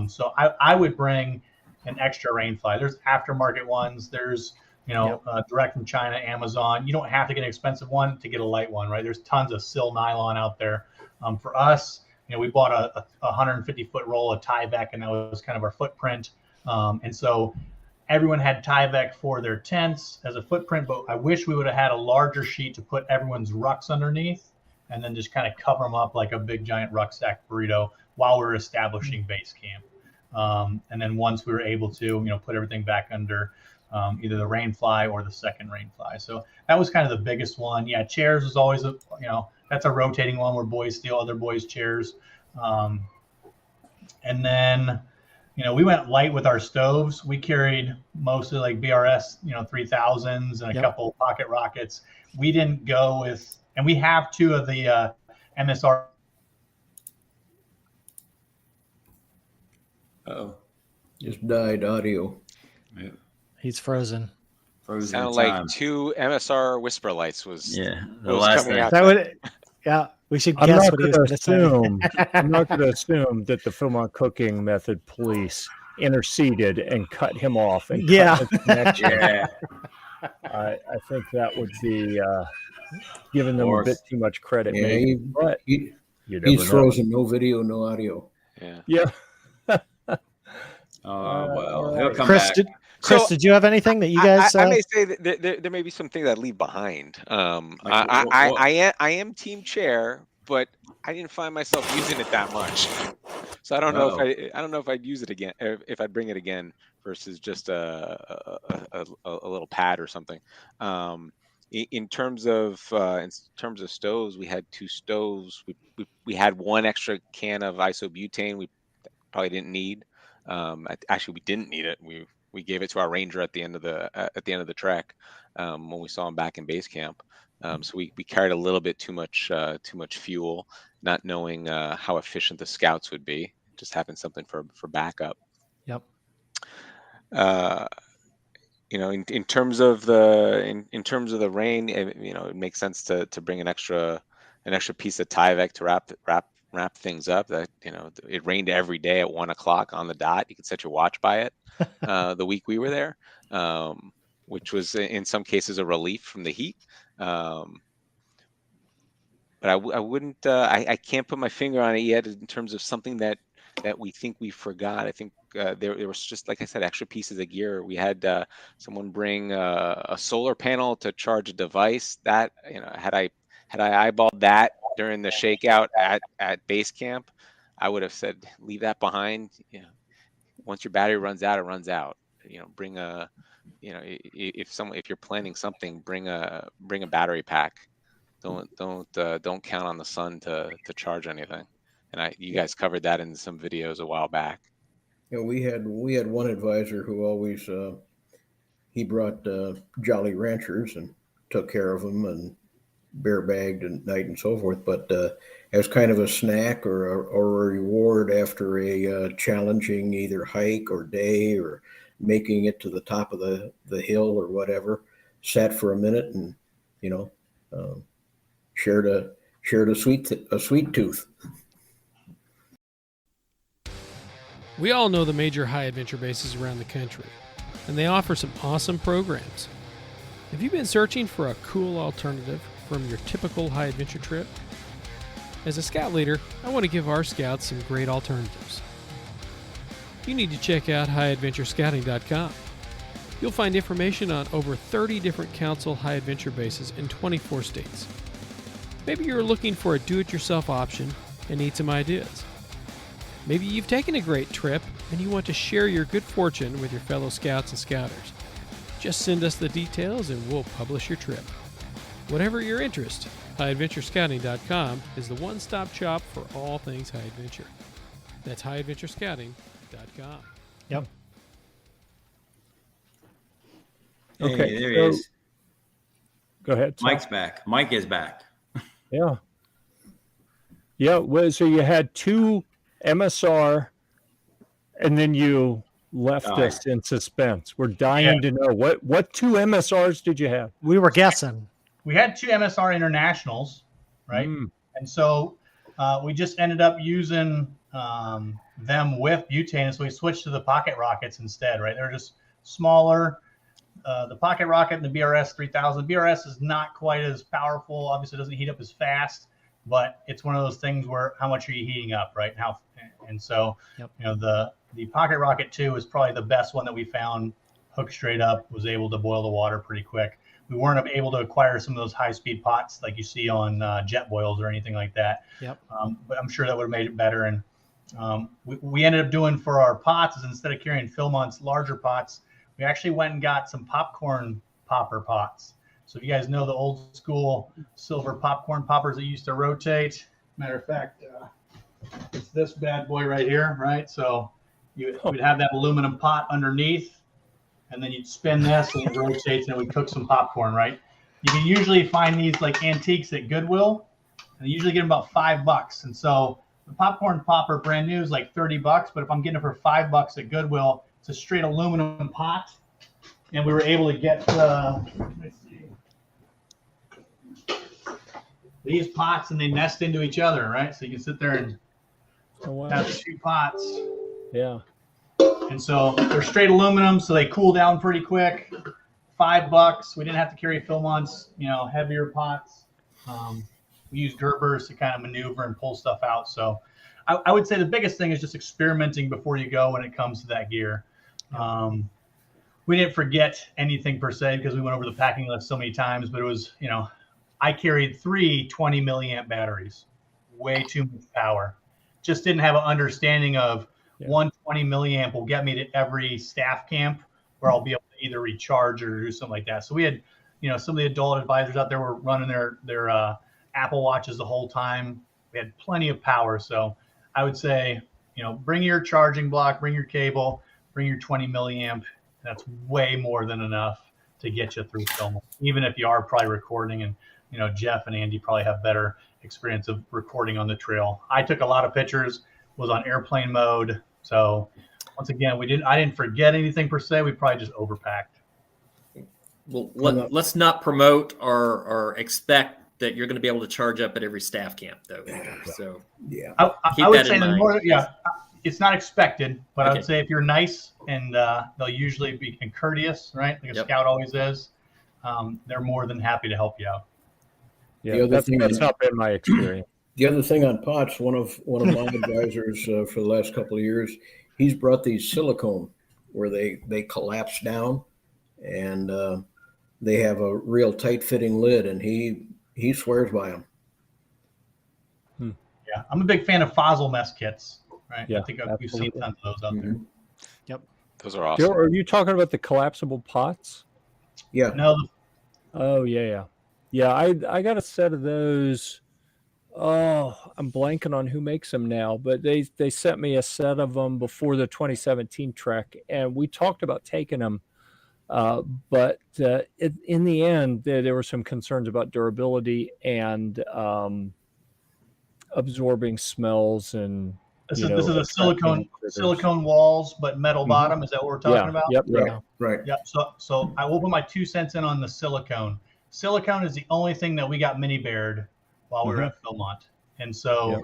So I would bring an extra rain fly. There's aftermarket ones. There's, direct from China, Amazon. You don't have to get an expensive one to get a light one, right? There's tons of sil nylon out there. For us, we bought a 150-foot roll of Tyvek, and that was kind of our footprint. And so everyone had Tyvek for their tents as a footprint, but I wish we would have had a larger sheet to put everyone's rucks underneath and then just kind of cover them up like a big giant rucksack burrito while we're establishing base camp. And then once we were able to, put everything back under either the rain fly or the second rain fly. So that was kind of the biggest one. Yeah, chairs is always that's a rotating one where boys steal other boys' chairs. And then, we went light with our stoves. We carried mostly like BRS, 3000s and a couple pocket rockets. We didn't go with, and we have two of the MSR. Uh-oh. Just died audio. Yeah. He's frozen. Sounded like two MSR whisper lights was the was last coming thing. out. That would, we should I'm guess not what he was going going to to say. assume. I'm not going to assume that the Philmont Cooking Method police interceded and cut him off. And cut his connection. Yeah. I think that would be giving them a Or- bit too much credit. Yeah, maybe, but you never he's know. frozen. No video, no audio. Yeah. Yeah. Oh, well, all he'll right. come Chris, back. Chris, did you have anything that you guys? I may say that there may be something that I leave behind. Like, I am team chair, but I didn't find myself using it that much. So I don't know if I'd use it again, if I'd bring it again versus just a little pad or something. In terms of stoves, we had two stoves. We had one extra can of isobutane. We probably didn't need. Actually, we didn't need it. We gave it to our ranger at the end of the trek when we saw him back in base camp. So we carried a little bit too much fuel, not knowing how efficient the scouts would be. Just having something for backup. Yep. In terms of the rain, it makes sense to bring an extra piece of Tyvek to wrap things up. That it rained every day at 1:00 on the dot. You could set your watch by it. The week we were there, which was in some cases a relief from the heat. But I wouldn't. I can't put my finger on it yet in terms of something that we think we forgot. I think there was just, like I said, extra pieces of gear. We had someone bring a solar panel to charge a device. That had I eyeballed that during the shakeout at base camp, I would have said leave that behind. Once your battery runs out, it runs out. Bring a if you're planning something, bring a battery pack. Don't count on the sun to charge anything. And you guys covered that in some videos a while back. We had one advisor who always he brought Jolly Ranchers and took care of them and bear bagged at night and so forth. But as kind of a snack or a reward after a challenging either hike or day or making it to the top of the hill or whatever, sat for a minute and shared a sweet tooth. We all know the major high adventure bases around the country, and they offer some awesome programs. Have you been searching for a cool alternative from your typical high adventure trip? As a scout leader, I want to give our scouts some great alternatives. You need to check out highadventurescouting.com. You'll find information on over 30 different council high adventure bases in 24 states. Maybe you're looking for a do-it-yourself option and need some ideas. Maybe you've taken a great trip and you want to share your good fortune with your fellow scouts and scouters. Just send us the details and we'll publish your trip. Whatever your interest, highadventurescouting.com is the one-stop shop for all things high adventure. That's highadventurescouting.com. Yep. Hey, Okay, there he so- is. Go ahead. Sal. Mike's back. Mike is back. Yeah. Yeah. Well, so you had 2 MSR, and then you left Dying. us in suspense. We're dying to know what 2 MSRs did you have? We were guessing. We had 2 MSR internationals, right? And so we just ended up using them with butane. And so we switched to the pocket rockets instead, right? They're just smaller. The pocket rocket and the BRS 3000. BRS is not quite as powerful. Obviously, it doesn't heat up as fast, but it's one of those things where how much are you heating up, right? And so, Yep. you know, the pocket rocket 2 is probably the best one that we found. Hooked straight up, was able to boil the water pretty quick. We weren't able to acquire some of those high-speed pots like you see on jet boils or anything like that. Yep. But I'm sure that would have made it better. And we ended up doing for our pots is instead of carrying Philmont's larger pots, we actually went and got some popcorn popper pots. So if you guys know the old school silver popcorn poppers that used to rotate, matter of fact, it's this bad boy right here, right? So you would have that aluminum pot underneath, and then you'd spin this and it rotates, and it would cook some popcorn, right? You can usually find these like antiques at Goodwill, and you usually get them about $5. And so the popcorn popper brand new is like $30, but if I'm getting it for $5 at Goodwill, it's a straight aluminum pot, and we were able to get these pots, and they nest into each other, right? So you can sit there and have 2 pots. Yeah. And so they're straight aluminum, so they cool down pretty quick. $5. We didn't have to carry Philmont's, heavier pots. We used Gerbers to kind of maneuver and pull stuff out. So I would say the biggest thing is just experimenting before you go when it comes to that gear. We didn't forget anything per se because we went over the packing list so many times, but it was, I carried 3 20 milliamp batteries, way too much power. Just didn't have an understanding of 1 20 milliamp will get me to every staff camp where I'll be able to either recharge or do something like that. So we had, some of the adult advisors out there were running their Apple Watches the whole time. We had plenty of power. So I would say, bring your charging block, bring your cable, bring your 20 milliamp. That's way more than enough to get you through film, even if you are probably recording. And, Jeff and Andy probably have better experience of recording on the trail. I took a lot of pictures, was on airplane mode. So once again, I didn't forget anything per se. We probably just overpacked. Well, let's not promote or expect that you're going to be able to charge up at every staff camp, though. So Yeah. I would say it's not expected, but I would say if you're nice and they'll usually be courteous, right? Like a scout always is. They're more than happy to help you out. Yeah, that's not been my experience. The other thing on pots, one of my advisors for the last couple of years, he's brought these silicone where they collapse down, and they have a real tight fitting lid, and he swears by them. Yeah, I'm a big fan of Fossil mess kits. Right. Yeah, I think we've seen tons of those out there. Yep. Those are awesome. Are you talking about the collapsible pots? Yeah. No. Oh yeah. I got a set of those. Oh, I'm blanking on who makes them now, but they sent me a set of them before the 2017 trek, and we talked about taking them. But in the end, there were some concerns about durability and absorbing smells and. This is a silicone walls, but metal bottom. Is that what we're talking about? Yep. Right. Yep. So I will put my 2 cents in on the silicone. Silicone is the only thing that we got mini bared while we were at Philmont, and so,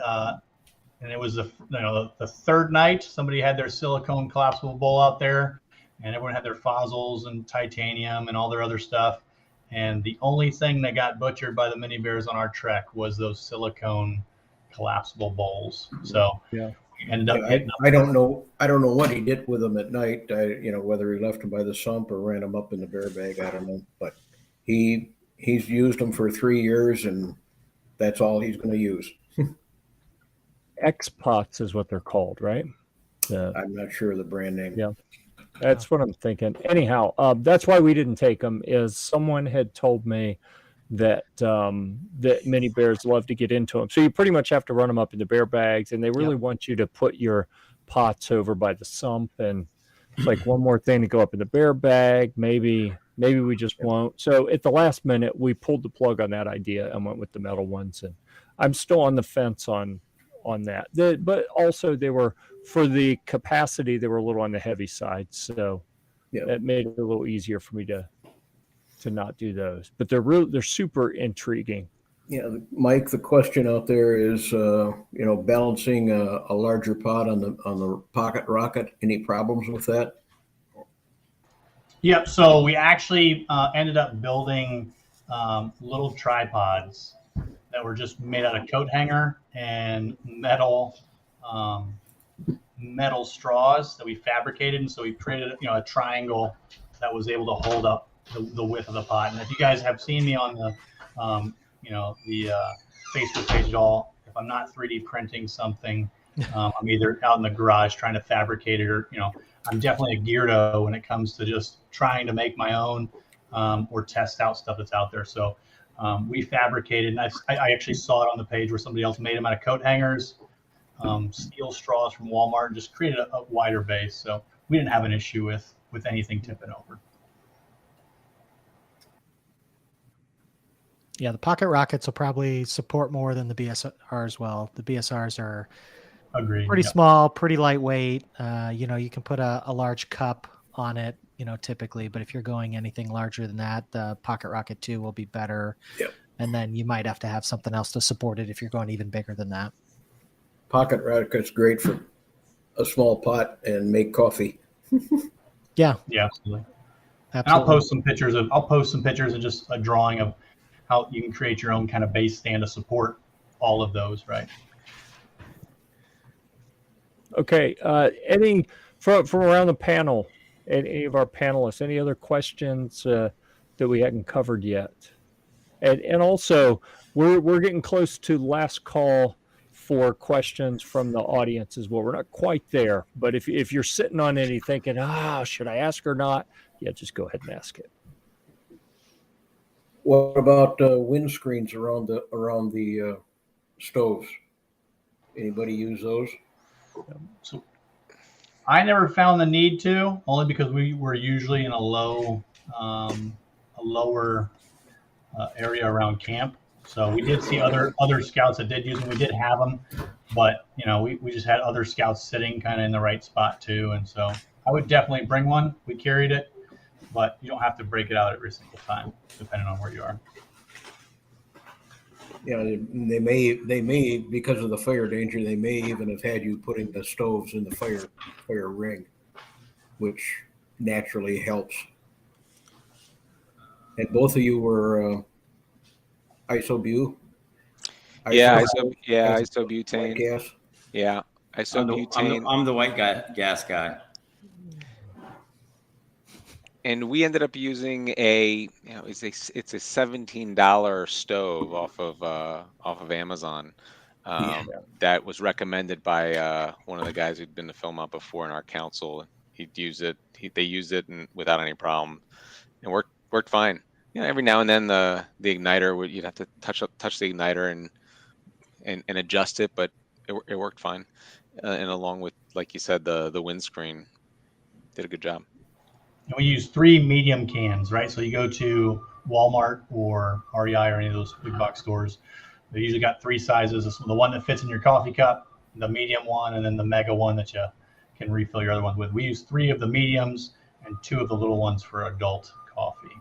and it was the third night. Somebody had their silicone collapsible bowl out there, and everyone had their fossils and titanium and all their other stuff. And the only thing that got butchered by the mini bears on our trek was those silicone collapsible bowls. So we ended up I don't know what he did with them at night. Whether he left them by the sump or ran them up in the bear bag, I don't know. But he's used them for 3 years, and that's all he's going to use. X-Pots is what they're called, right? I'm not sure of the brand name. Yeah, that's what I'm thinking. Anyhow, that's why we didn't take them, is someone had told me that that many bears love to get into them. So you pretty much have to run them up in the bear bags, and they really want you to put your pots over by the sump, and it's like one more thing to go up in the bear bag. Maybe we just won't. So at the last minute, we pulled the plug on that idea and went with the metal ones. And I'm still on the fence on that. But also they were, for the capacity, they were a little on the heavy side. So that made it a little easier for me to not do those. But they're super intriguing. Yeah, Mike, the question out there is, balancing a larger pot on the pocket rocket. Any problems with that? Yep. So we actually ended up building little tripods that were just made out of coat hanger and metal straws that we fabricated, and so we created a triangle that was able to hold up the width of the pot. And if you guys have seen me on the the Facebook page at all, if I'm not 3D printing something, I'm either out in the garage trying to fabricate it, or I'm definitely a geardo when it comes to just trying to make my own or test out stuff that's out there. So we fabricated, and I actually saw it on the page where somebody else made them out of coat hangers, steel straws from Walmart, and just created a wider base. So we didn't have an issue with anything tipping over. Yeah, the pocket rockets will probably support more than the BSRs will. The BSRs are pretty small, pretty lightweight. You can put a large cup on it, typically. But if you're going anything larger than that, the Pocket Rocket 2 will be better. Yep. And then you might have to have something else to support it if you're going even bigger than that. Pocket Rocket's great for a small pot and make coffee. Yeah, absolutely. And I'll post some pictures and just a drawing of how you can create your own kind of base stand to support all of those, right? Okay. Any from around the panel, any of our panelists, any other questions that we hadn't covered yet? And also, we're getting close to last call for questions from the audience as well. We're not quite there, but if you're sitting on any thinking, should I ask or not? Yeah, just go ahead and ask it. What about windscreens around the stoves? Anybody use those? So I never found the need to, only because we were usually in a lower area around camp. So we did see other scouts that did use them. We did have them, but we just had other scouts sitting kind of in the right spot too. And so I would definitely bring one. We carried it, but you don't have to break it out every single time, depending on where you are. Yeah, they may because of the fire danger, they may even have had you putting the stoves in the fire ring, which naturally helps. And both of you were isobutane. Isobutane. Gas. Yeah, isobutane. I'm the white gas guy. And we ended up using it's a $17 stove off of Amazon that was recommended by one of the guys who'd been to Philmont before in our council. He'd use it. They used it without any problem, and worked fine. Every now and then the igniter you'd have to touch the igniter and adjust it, but it worked fine. And along with, like you said, the windscreen did a good job. And we use 3 medium cans, right? So you go to Walmart or REI or any of those big box stores, they usually got 3 sizes. The one that fits in your coffee cup, the medium one, and then the mega one that you can refill your other ones with. We use 3 of the mediums and 2 of the little ones for adult coffee.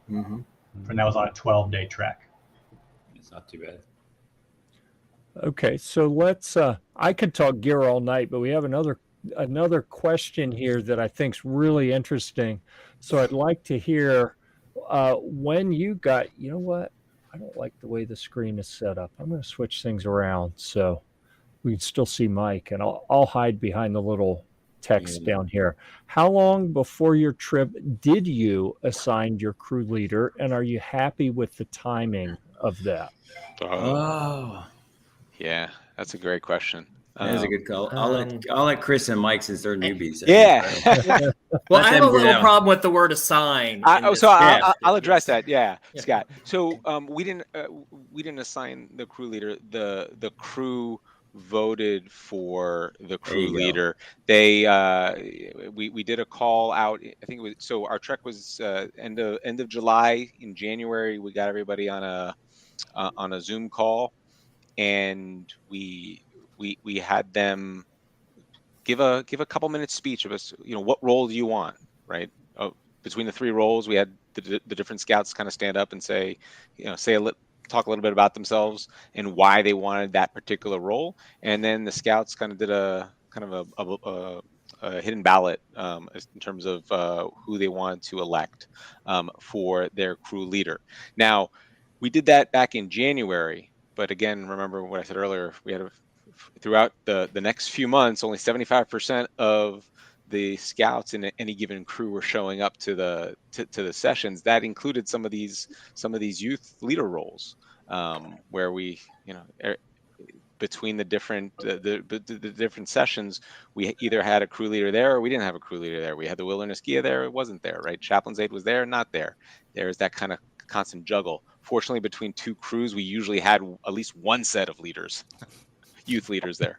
Mm-hmm. And that was on a 12-day trek. It's not too bad. Okay, so let's. I could talk gear all night, but we have another question here that I think is really interesting. So I'd like to hear when you got. You know what? I don't like the way the screen is set up. I'm going to switch things around so we can still see Mike, and I'll hide behind the little text down here. How long before your trip did you assign your crew leader, and are you happy with the timing of that? Yeah, that's a great question. That is a good call. I'll let Chris and Mike, since they're newbies. Yeah. Well, Let I have them a little go. problem with the word assign. I'll address that. Yeah, Yeah. Scott. So we didn't assign the crew leader. The crew voted for the There crew you go. leader. We did a call out. I think it was, so our trek was end of July. In January, we got everybody on a Zoom call, and we had them give a couple minutes speech of us. What role do you want, right? Between the three roles, we had the different scouts kind of stand up and say, talk a little bit about themselves and why they wanted that particular role, and then the scouts kind of did a kind of a hidden ballot in terms of who they wanted to elect for their crew leader. Now, we did that back in January, but again, remember what I said earlier. We had throughout the next few months, only 75% of the scouts in any given crew were showing up to the sessions. That included some of these youth leader roles, where we, between the different the different sessions, we either had a crew leader there or we didn't have a crew leader there. We had the Wilderness Gear there, it wasn't there, right? Chaplain's Aid was there, not there. There's that kind of constant juggle. Fortunately, between two crews, we usually had at least one set of leaders, youth leaders there.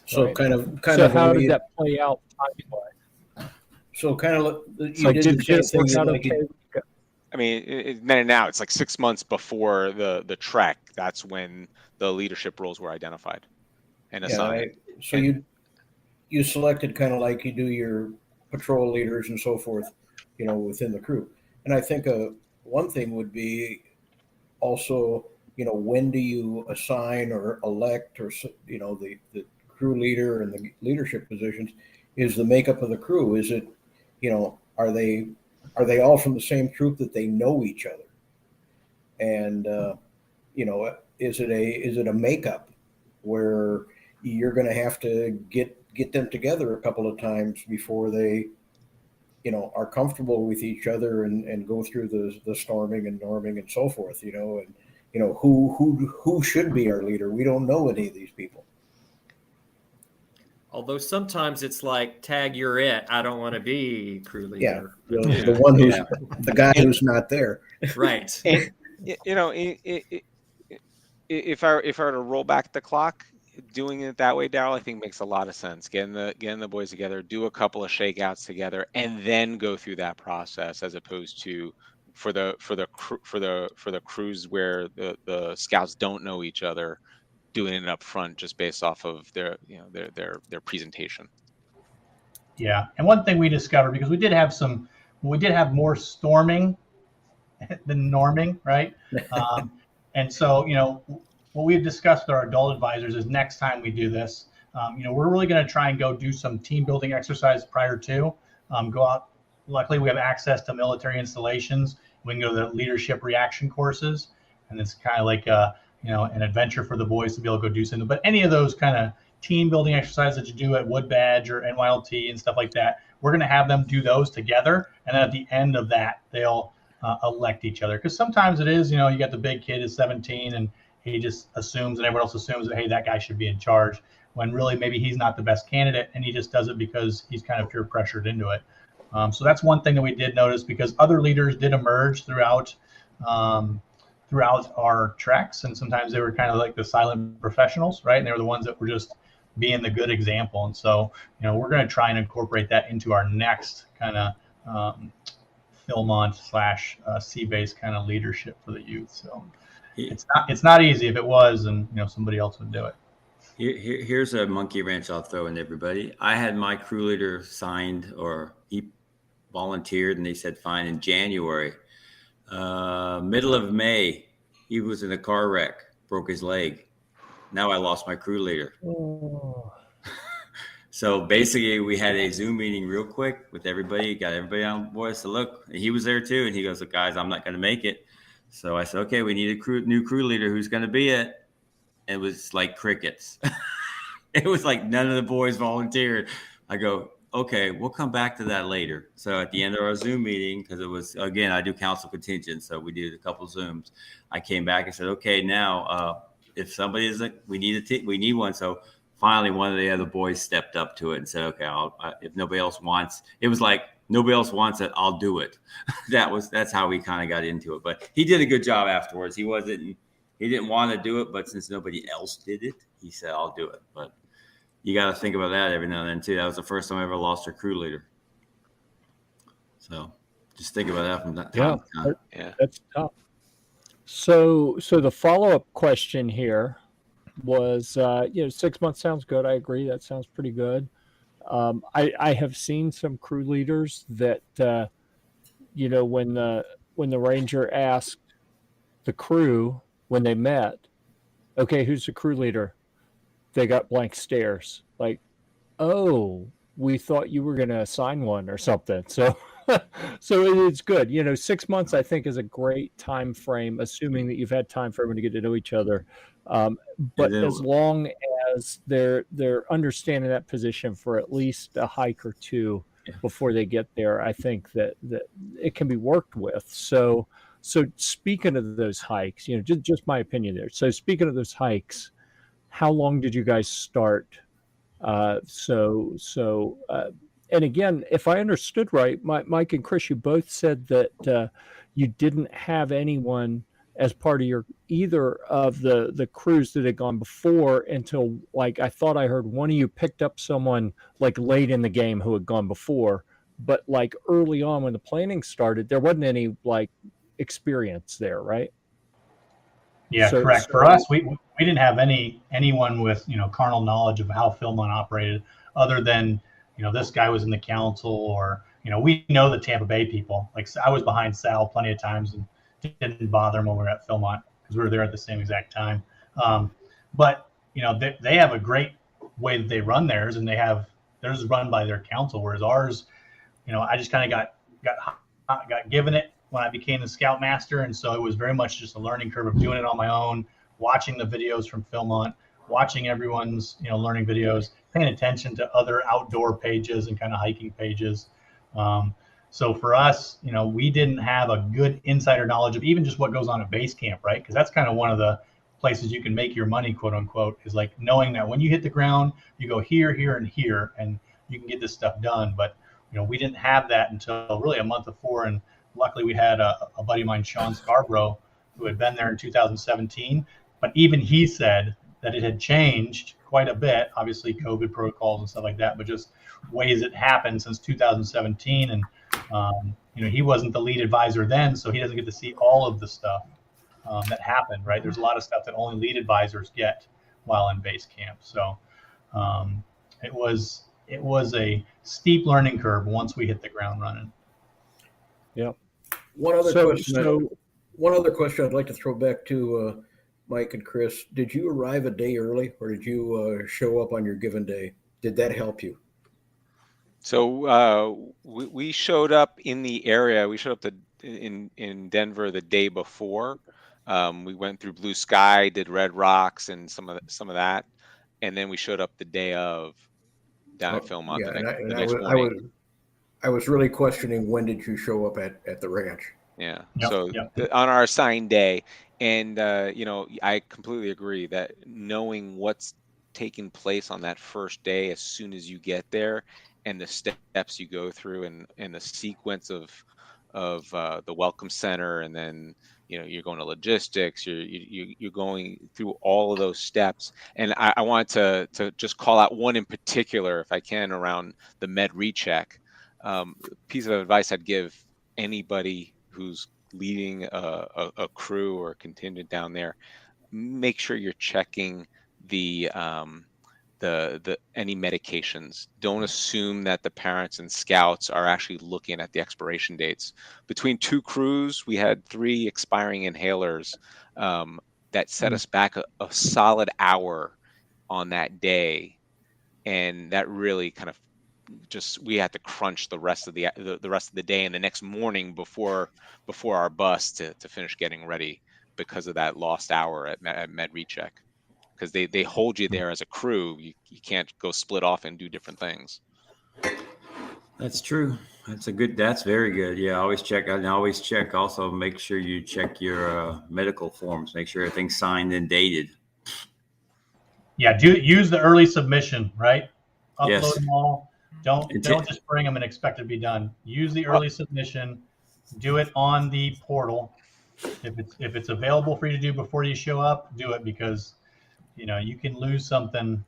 So Right. kind So of how the way did that play out time-wise? so kind of you So did did the same this thing work you out like okay? I mean, then and now it's like 6 months before the trek. That's when the leadership roles were identified and assigned. So you selected kind of like you do your patrol leaders and so forth, within the crew. And I think one thing would be also, when do you assign or elect or the crew leader and the leadership positions? Is the makeup of the crew? Is it, are they all from the same troop that they know each other? And is it a makeup where you're going to have to get them together a couple of times before they are comfortable with each other and go through the storming and norming and so forth, and who should be our leader? We don't know any of these people. Although sometimes it's like, tag, you're it. I don't want to be crew leader. Yeah, the one who's the guy who's not there. Right. And if I were to roll back the clock, doing it that way, Darrell, I think makes a lot of sense. Getting the boys together, do a couple of shakeouts together, and then go through that process, as opposed to for the crews where the scouts don't know each other, doing it up front just based off of their presentation. Yeah, and one thing we discovered, because we did have more storming than norming, right? And so, what we've discussed with our adult advisors is next time we do this, we're really going to try and go do some team building exercise prior to go out. Luckily, we have access to military installations. We can go to the leadership reaction courses, and it's kind of like an adventure for the boys to be able to go do something. But any of those kind of team building exercises that you do at Wood Badge or NYLT and stuff like that, we're going to have them do those together, and then at the end of that, they'll elect each other. Because sometimes it is, you got the big kid is 17 and he just assumes, and everyone else assumes that, hey, that guy should be in charge, when really maybe he's not the best candidate, and he just does it because he's kind of peer pressured into it. So that's one thing that we did notice, because other leaders did emerge throughout our treks, and sometimes they were kind of like the silent professionals, right? And they were the ones that were just being the good example. And so, we're going to try and incorporate that into our next kind of Philmont / sea-based kind of leadership for the youth. So it's not easy. If it was, and somebody else would do it. Here's a monkey wrench I'll throw in everybody. I had my crew leader signed, or he volunteered, and they said fine in January. Middle of May, he was in a car wreck, broke his leg. Now I lost my crew leader. Oh. So basically, we had a Zoom meeting real quick with everybody, got everybody on board. So look, he was there too, and he goes, "Look, guys, I'm not going to make it." So I said, "Okay, we need a new crew leader. Who's going to be it?" And it was like crickets. It was like none of the boys volunteered. I go, "Okay, we'll come back to that later." So at the end of our Zoom meeting, because it was, again, I do council contingent, so we did a couple of Zooms. I came back and said, "Okay, now if somebody is we need one." So finally one of the other boys stepped up to it and said, okay, if nobody else wants, it was like, nobody else wants it, I'll do it. That's how we kind of got into it. But he did a good job afterwards. He didn't want to do it, but since nobody else did it, he said, I'll do it. But you got to think about that every now and then too. That was the first time I ever lost a crew leader. So just think about that from that time. Yeah, that's tough. So the follow-up question here was, 6 months sounds good. I agree. That sounds pretty good. I have seen some crew leaders that, when the ranger asked the crew when they met, okay, who's the crew leader? They got blank stares, like, oh, we thought you were going to assign one or something. So it's good. 6 months, I think, is a great time frame, assuming that you've had time for everyone to get to know each other. But as long as they're understanding that position for at least a hike or two before they get there, I think that it can be worked with. So speaking of those hikes, just my opinion there. So speaking of those hikes, how long did you guys start? And again, if I understood right, Mike and Chris, you both said that you didn't have anyone as part of either of the crews that had gone before until, like, I thought I heard one of you picked up someone like late in the game who had gone before, but like early on when the planning started, there wasn't any like experience there, right? Yeah, correct. For us, we didn't have anyone with carnal knowledge of how Philmont operated, other than this guy was in the council, or we know the Tampa Bay people. Like, I was behind Sal plenty of times and didn't bother him when we were at Philmont because we were there at the same exact time. But they have a great way that they run theirs, and theirs is run by their council, whereas ours, I just kind of got given it when I became the scoutmaster, and so it was very much just a learning curve of doing it on my own, watching the videos from Philmont, watching everyone's learning videos, paying attention to other outdoor pages and kind of hiking pages. So for us, we didn't have a good insider knowledge of even just what goes on at base camp, right? Because that's kind of one of the places you can make your money, quote unquote, is like knowing that when you hit the ground, you go here, here, and here, and you can get this stuff done. But we didn't have that until really a month before, and luckily we had a buddy of mine, Sean Scarborough, who had been there in 2017. But even he said that it had changed quite a bit, obviously COVID protocols and stuff like that, but just ways it happened since 2017. And he wasn't the lead advisor then, so he doesn't get to see all of the stuff that happened, right? There's a lot of stuff that only lead advisors get while in base camp. So it was a steep learning curve once we hit the ground running. Yep. One other question I'd like to throw back to Mike and Chris. Did you arrive a day early, or did you show up on your given day? Did that help you? So we showed up in the area. We showed up in Denver the day before. We went through Blue Sky, did Red Rocks, and some of that, and then we showed up the day of down at Philmont the next morning. I was really questioning, when did you show up at the ranch? Yeah. Yep, on our assigned day, and I completely agree that knowing what's taking place on that first day as soon as you get there, and the steps you go through, and the sequence of the welcome center, and then you're going to logistics, you're going through all of those steps. And I want to just call out one in particular, if I can, around the med recheck. Piece of advice I'd give anybody who's leading a crew or a contingent down there: make sure you're checking the any medications. Don't assume that the parents and scouts are actually looking at the expiration dates. Between two crews, we had 3 expiring inhalers that set us back a solid hour on that day, and that really kind of we had to crunch the rest of the day and the next morning before our bus to finish getting ready because of that lost hour at med recheck. Because they hold you there as a crew. You can't go split off and do different things. That's true. That's very good. Yeah, always check. And always check. Also, make sure you check your medical forms. Make sure everything's signed and dated. Yeah, use the early submission, right? Upload Yes. them all. Don't just bring them and expect it to be done. Use the early submission. Do it on the portal. If it's available for you to do before you show up, do it, because you can lose something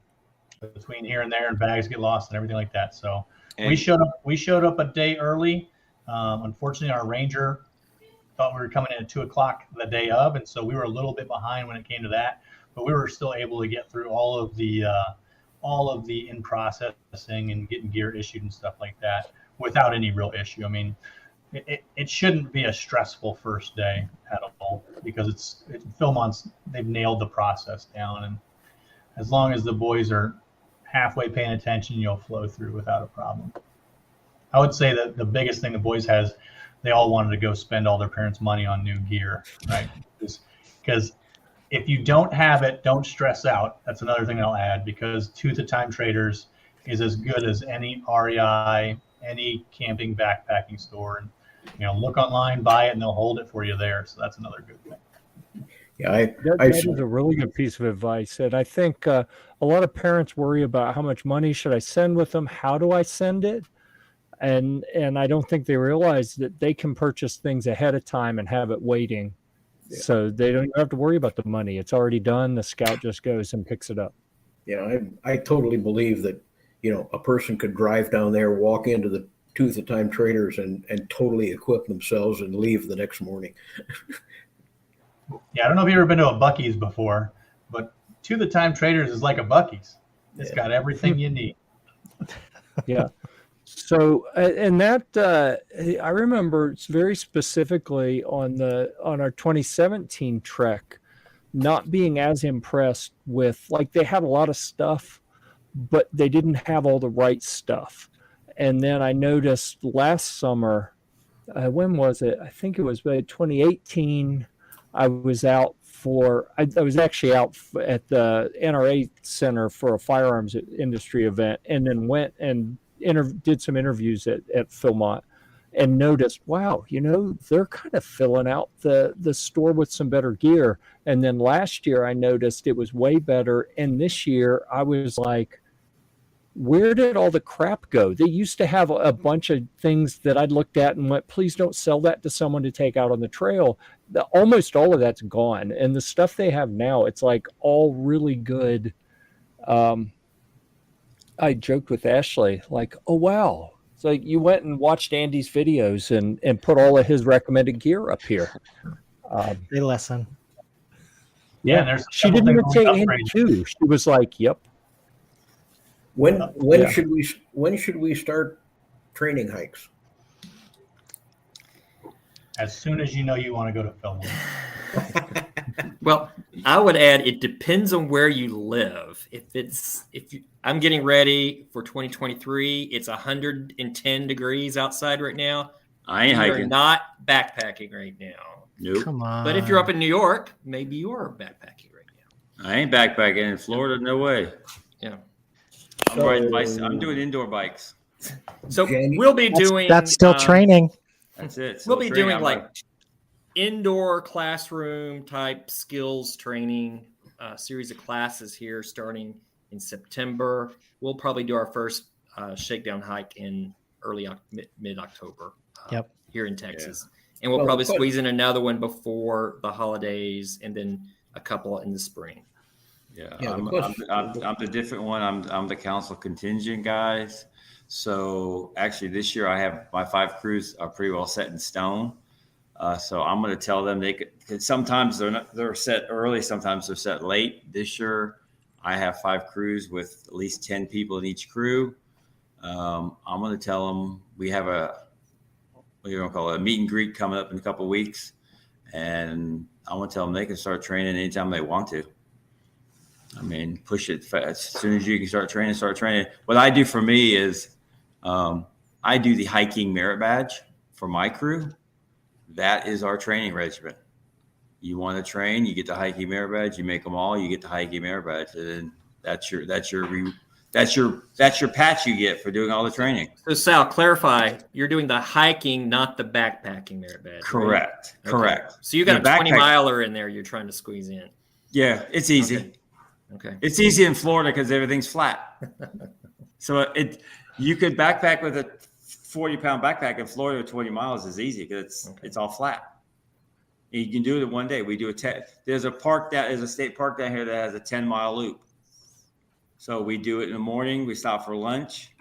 between here and there, and bags get lost and everything like that. So we showed up a day early. Unfortunately, our ranger thought we were coming in at 2:00 the day of, and so we were a little bit behind when it came to that. But we were still able to get through all of the in processing and getting gear issued and stuff like that without any real issue. I mean, it shouldn't be a stressful first day at all, because it's Philmont's, they've nailed the process down, and as long as the boys are halfway paying attention, you'll flow through without a problem. I would say that the biggest thing the boys has, they all wanted to go spend all their parents' money on new gear, right? Because if you don't have it, don't stress out. That's another thing I'll add, because Tooth of Time Traders is as good as any REI, any camping backpacking store. And look online, buy it, and they'll hold it for you there. So that's another good thing. Yeah, that is a really good piece of advice. And I think a lot of parents worry about how much money should I send with them? How do I send it? And I don't think they realize that they can purchase things ahead of time and have it waiting. Yeah. So they don't even have to worry about the money. It's already done. The scout just goes and picks it up. Yeah, I totally believe that, a person could drive down there, walk into the Tooth of Time Traders and totally equip themselves and leave the next morning. Yeah, I don't know if you've ever been to a Buc-ee's before, but Tooth of Time Traders is like a Buc-ee's. It's got everything you need. Yeah. So, and that I remember very specifically on our 2017 trek, not being as impressed with, like, they had a lot of stuff, but they didn't have all the right stuff. And then I noticed last summer, when was it? I think it was 2018. I was out I was actually out at the NRA Center for a firearms industry event, and then went and did some interviews at Philmont, and noticed, wow, they're kind of filling out the store with some better gear. And then last year I noticed it was way better. And this year I was like, where did all the crap go? They used to have a bunch of things that I'd looked at and went, please don't sell that to someone to take out on the trail. Almost all of that's gone. And the stuff they have now, it's like all really good. I joked with Ashley, like, oh, wow. It's like you went and watched Andy's videos and put all of his recommended gear up here. They listen. Yeah, she didn't even say Andy too. She was like, yep. When should we start training hikes? As soon as you want to go to Philmont. Well, I would add, it depends on where you live. I'm getting ready for 2023. It's 110 degrees outside right now. I ain't hiking. You're not backpacking right now. Nope. Come on. But if you're up in New York, maybe you are backpacking right now. I ain't backpacking in Florida. No way. Yeah. I'm riding bikes. I'm doing indoor bikes. So we'll be doing. That's still training. That's it. We'll be doing indoor classroom type skills training series of classes here starting in September. We'll probably do our first shakedown hike in mid-October here in Texas. Yeah. And we'll probably squeeze in another one before the holidays, and then a couple in the spring. Yeah, I'm the different one. I'm the council contingent guys. So actually this year I have my 5 crews are pretty well set in stone. So I'm going to tell them sometimes they're set early, sometimes they're set late. This year I have 5 crews with at least 10 people in each crew. I'm going to tell them we have a meet and greet coming up in a couple of weeks, and I'm going to tell them they can start training anytime they want to. I mean, push it as soon as you can start training. What I do for me is I do the hiking merit badge for my crew. That is our training regimen. You want to train, you get the hiking merit badge. You make them all, you get the hiking merit badge, and then that's your patch you get for doing all the training. So Sal, clarify, you're doing the hiking, not the backpacking merit badge. Correct. Right? Correct. So you got a 20-miler in there you're trying to squeeze in. Yeah, it's easy. Okay. Okay. It's easy in Florida because everything's flat. So you could backpack with a 40-pound backpack in Florida. 20 miles is easy because it's all flat. And you can do it in one day. We do there's a state park down here that has a 10-mile loop. So we do it in the morning. We stop for lunch,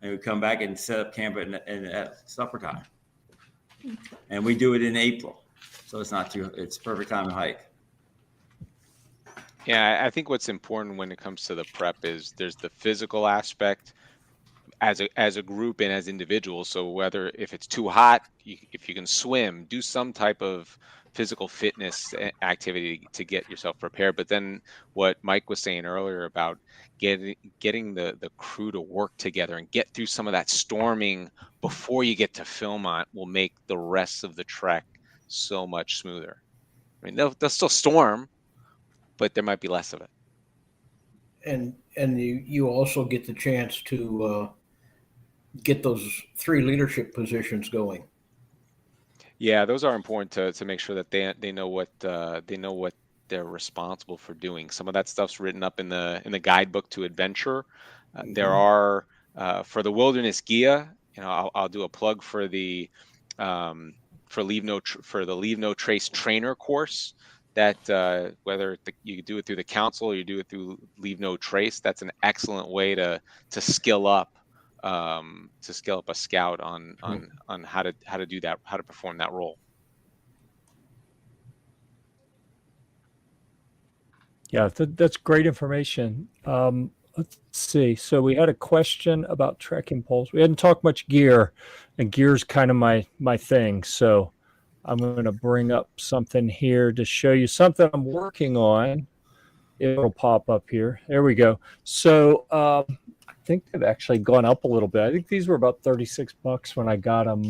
and we come back and set up camp at supper time. And we do it in April, so it's perfect time to hike. Yeah, I think what's important when it comes to the prep is there's the physical aspect as a group and as individuals. So if it's too hot, if you can swim, do some type of physical fitness activity to get yourself prepared. But then what Mike was saying earlier about getting the crew to work together and get through some of that storming before you get to Philmont will make the rest of the trek so much smoother. I mean, they'll still storm, but there might be less of it. And you also get the chance to get those 3 leadership positions going. Yeah, those are important to make sure that they know what they're responsible for doing. Some of that stuff's written up in the guidebook to adventure. There are for the Wilderness Gear. I'll do a plug for the Leave No Trace trainer course. That whether you do it through the council or you do it through Leave No Trace, that's an excellent way to skill up a scout on how to do that, how to perform that role. Yeah, that's great information. Let's see. So we had a question about trekking poles. We hadn't talked much gear, and gear's kind of my thing. So I'm going to bring up something here to show you something I'm working on. It'll pop up here. There we go. So I think they've actually gone up a little bit. I think these were about $36 when I got them.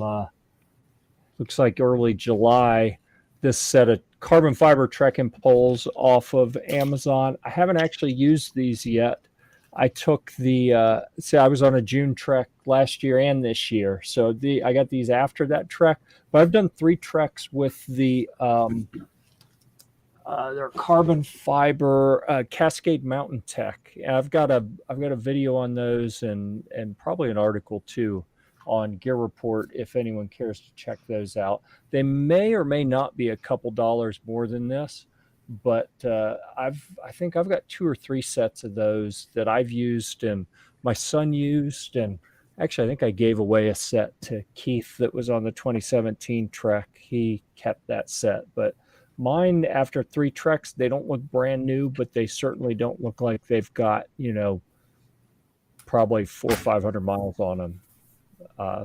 Looks like early July. This set of carbon fiber trekking poles off of Amazon. I haven't actually used these yet. I took I was on a June trek last year and this year. So I got these after that trek, but I've done 3 treks with the their carbon fiber Cascade Mountain Tech. I've got a video on those and probably an article too on Gear Report if anyone cares to check those out. They may or may not be a couple dollars more than this, but I think I've got 2 or 3 sets of those that I've used and my son used, and actually I think I gave away a set to Keith that was on the 2017 trek. He kept that set, but mine after 3 treks, they don't look brand new, but they certainly don't look like they've got probably 400 or 500 miles on them.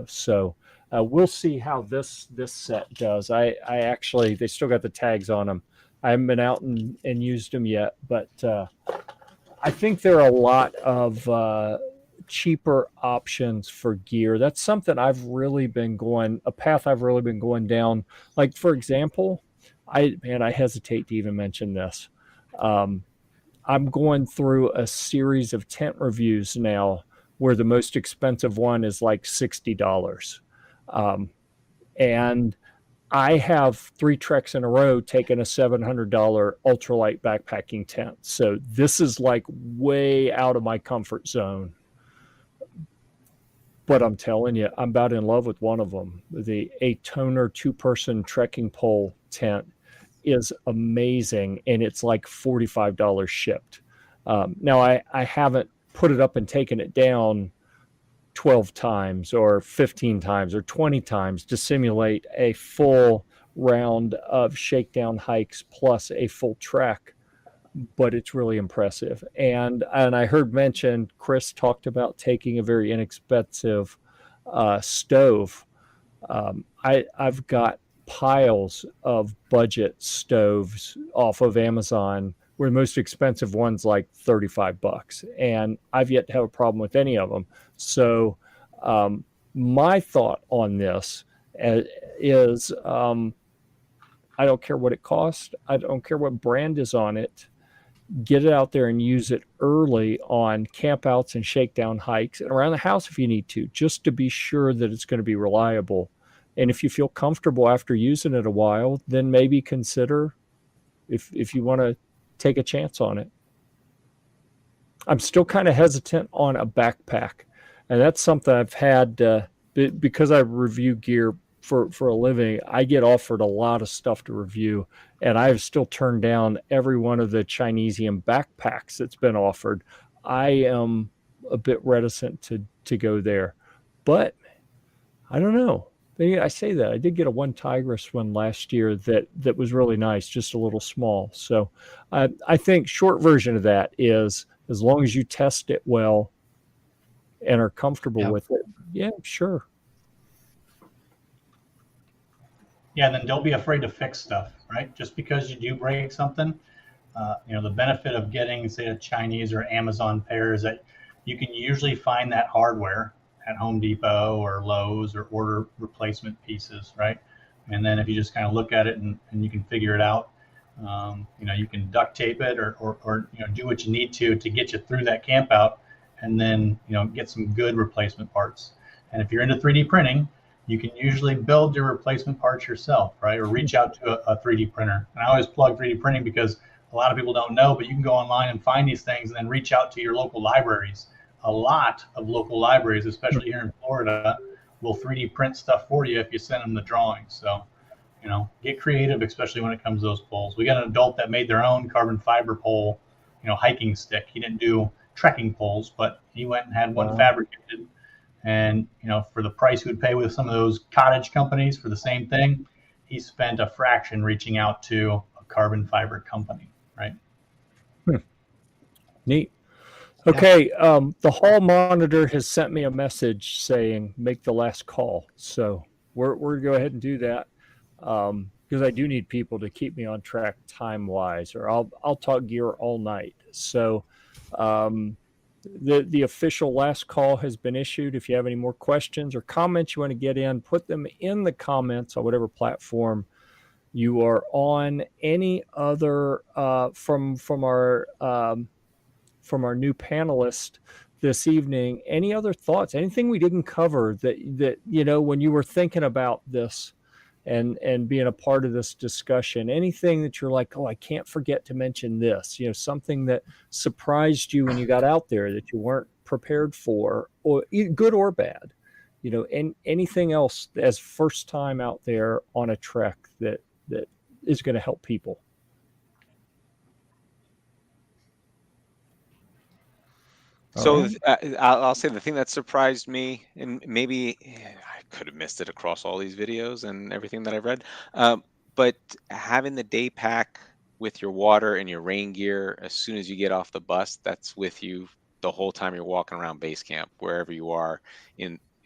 So we'll see how this set does. They still got the tags on them. I haven't been out and used them yet, but I think there are a lot of cheaper options for gear. That's something a path I've really been going down. Like, for example, I hesitate to even mention this. I'm going through a series of tent reviews now where the most expensive one is like $60. And I have 3 treks in a row taken a $700 ultralight backpacking tent. So this is like way out of my comfort zone. But I'm telling you, I'm about in love with one of them. The A-Toner 2-person trekking pole tent is amazing, and it's like $45 shipped. Now, I haven't put it up and taken it down 12 times or 15 times or 20 times to simulate a full round of shakedown hikes plus a full trek, but it's really impressive. And I heard mentioned, Chris talked about taking a very inexpensive stove. I've got piles of budget stoves off of Amazon where the most expensive one's like $35, and I've yet to have a problem with any of them. So my thought on this is I don't care what it costs. I don't care what brand is on it. Get it out there and use it early on campouts and shakedown hikes and around the house if you need to, just to be sure that it's going to be reliable. And if you feel comfortable after using it a while, then maybe consider if you want to take a chance on it. I'm still kind of hesitant on a backpack, and that's something I've had because I review gear for a living. I get offered a lot of stuff to review, and I've still turned down every one of the Chinesium backpacks that's been offered. I am a bit reticent to go there, but I don't know. I say that I did get a one Tigris one last year that was really nice, just a little small. So I think short version of that is, as long as you test it well and are comfortable with it, yeah, sure. Yeah, then don't be afraid to fix stuff, right? Just because you do break something, the benefit of getting, say, a Chinese or Amazon pair is that you can usually find that hardware at Home Depot or Lowe's or order replacement pieces, right? And then if you just kind of look at it and you can figure it out, you can duct tape it or do what you need to get you through that camp out, and then get some good replacement parts. And if you're into 3D printing, you can usually build your replacement parts yourself, right? Or reach out to a 3D printer. And I always plug 3D printing because a lot of people don't know, but you can go online and find these things and then reach out to your local libraries. A lot of local libraries, especially here in Florida, will 3D print stuff for you if you send them the drawings. So, get creative, especially when it comes to those poles. We got an adult that made their own carbon fiber pole, hiking stick. He didn't do trekking poles, but he went and had one fabricated. And, for the price he would pay with some of those cottage companies for the same thing, he spent a fraction reaching out to a carbon fiber company, right? Neat. Okay, the hall monitor has sent me a message saying make the last call. So we're going to go ahead and do that because I do need people to keep me on track time-wise, or I'll talk gear all night. So the official last call has been issued. If you have any more questions or comments you want to get in, put them in the comments on whatever platform you are on. Any other from our new panelist this evening, any other thoughts, anything we didn't cover that when you were thinking about this and being a part of this discussion, anything that you're like, oh, I can't forget to mention this, something that surprised you when you got out there that you weren't prepared for, or good or bad, and anything else as first time out there on a trek that is going to help people. So I'll say the thing that surprised me, and maybe I could have missed it across all these videos and everything that I've read, but having the day pack with your water and your rain gear as soon as you get off the bus, that's with you the whole time you're walking around base camp, wherever you are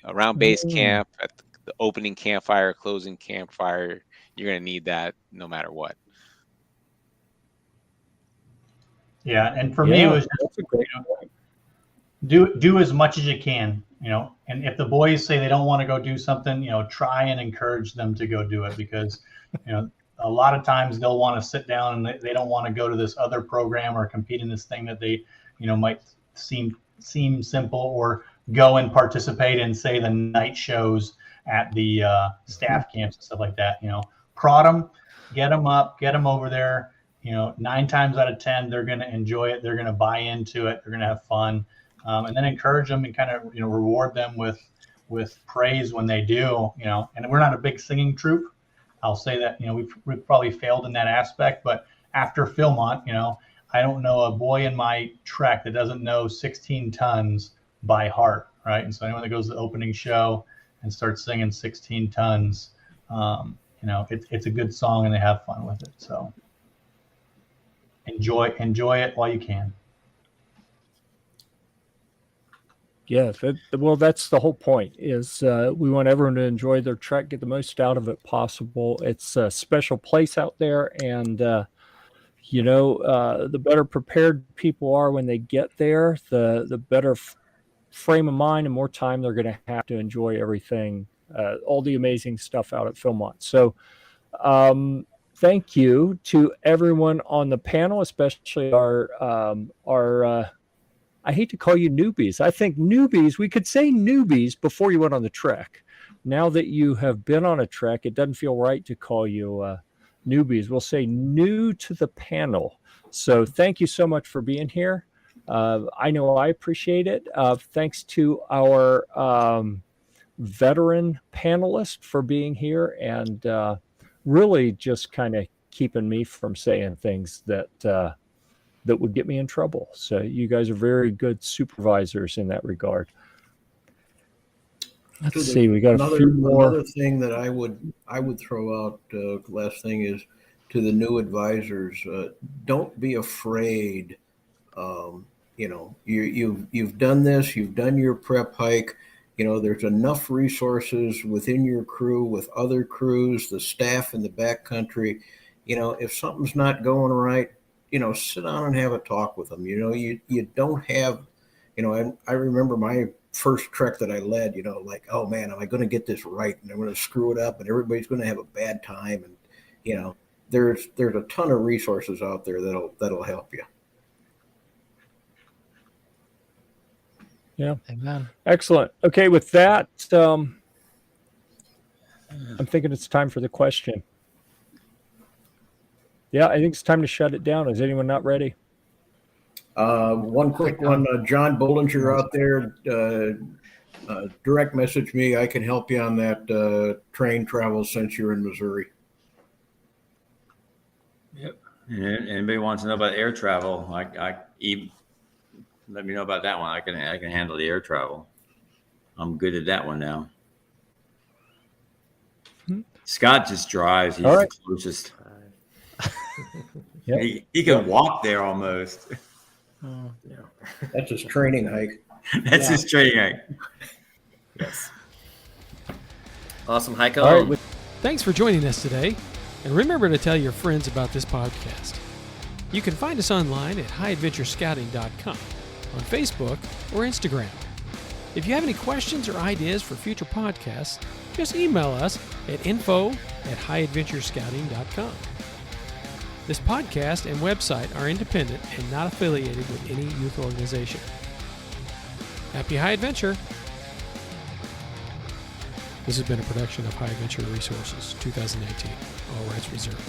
around base camp, at the opening campfire, closing campfire, you're going to need that no matter what. Yeah, and for me, it was just, do as much as you can, and if the boys say they don't want to go do something, try and encourage them to go do it, because, a lot of times they'll want to sit down and they don't want to go to this other program or compete in this thing that they, might seem simple, or go and participate in, say, the night shows at the staff camps and stuff like that. Prod them, get them up, get them over there. 9 times out of 10, they're going to enjoy it. They're going to buy into it. They're going to have fun. And then encourage them and kind of, reward them with praise when they do, and we're not a big singing troupe. I'll say that, we've probably failed in that aspect, but after Philmont, I don't know a boy in my trek that doesn't know 16 tons by heart, right? And so anyone that goes to the opening show and starts singing 16 tons, it's a good song and they have fun with it. So enjoy it while you can. Yeah, that's the whole point, is we want everyone to enjoy their trek, get the most out of it possible. It's a special place out there, and the better prepared people are when they get there, the better frame of mind and more time they're going to have to enjoy everything, all the amazing stuff out at Philmont. So thank you to everyone on the panel, especially our I hate to call you newbies. I think we could say newbies before you went on the trek. Now that you have been on a trek, it doesn't feel right to call you newbies. We'll say new to the panel. So thank you so much for being here. I know I appreciate it. Thanks to our veteran panelist for being here and really just kind of keeping me from saying things that would get me in trouble. So you guys are very good supervisors in that regard. Let's see. We got a few more. Another thing that I would throw out. Last thing is to the new advisors: don't be afraid. You've done this. You've done your prep hike. There's enough resources within your crew, with other crews, the staff in the backcountry. If something's not going right, sit down and have a talk with them. You don't have, I remember my first trek that I led, like, oh man, am I going to get this right? And I'm going to screw it up and everybody's going to have a bad time. And, there's a ton of resources out there that'll help you. Yeah. Amen. Excellent. Okay. With that, I'm thinking it's time for the question. Yeah, I think it's time to shut it down. Is anyone not ready? One quick one, John Bollinger out there, direct message me. I can help you on that train travel since you're in Missouri. Yep. And anybody wants to know about air travel, let me know about that one. I can handle the air travel. I'm good at that one now. Scott just drives. He's the closest. Yep. He can walk there almost. Yeah. That's his training hike. That's his training hike. Yes. Awesome hike All on. right. Thanks for joining us today, and remember to tell your friends about this podcast. You can find us online at highadventurescouting.com, on Facebook or Instagram. If you have any questions or ideas for future podcasts, just email us at info@highadventurescouting.com. This podcast and website are independent and not affiliated with any youth organization. Happy high adventure! This has been a production of High Adventure Resources, 2018. All rights reserved.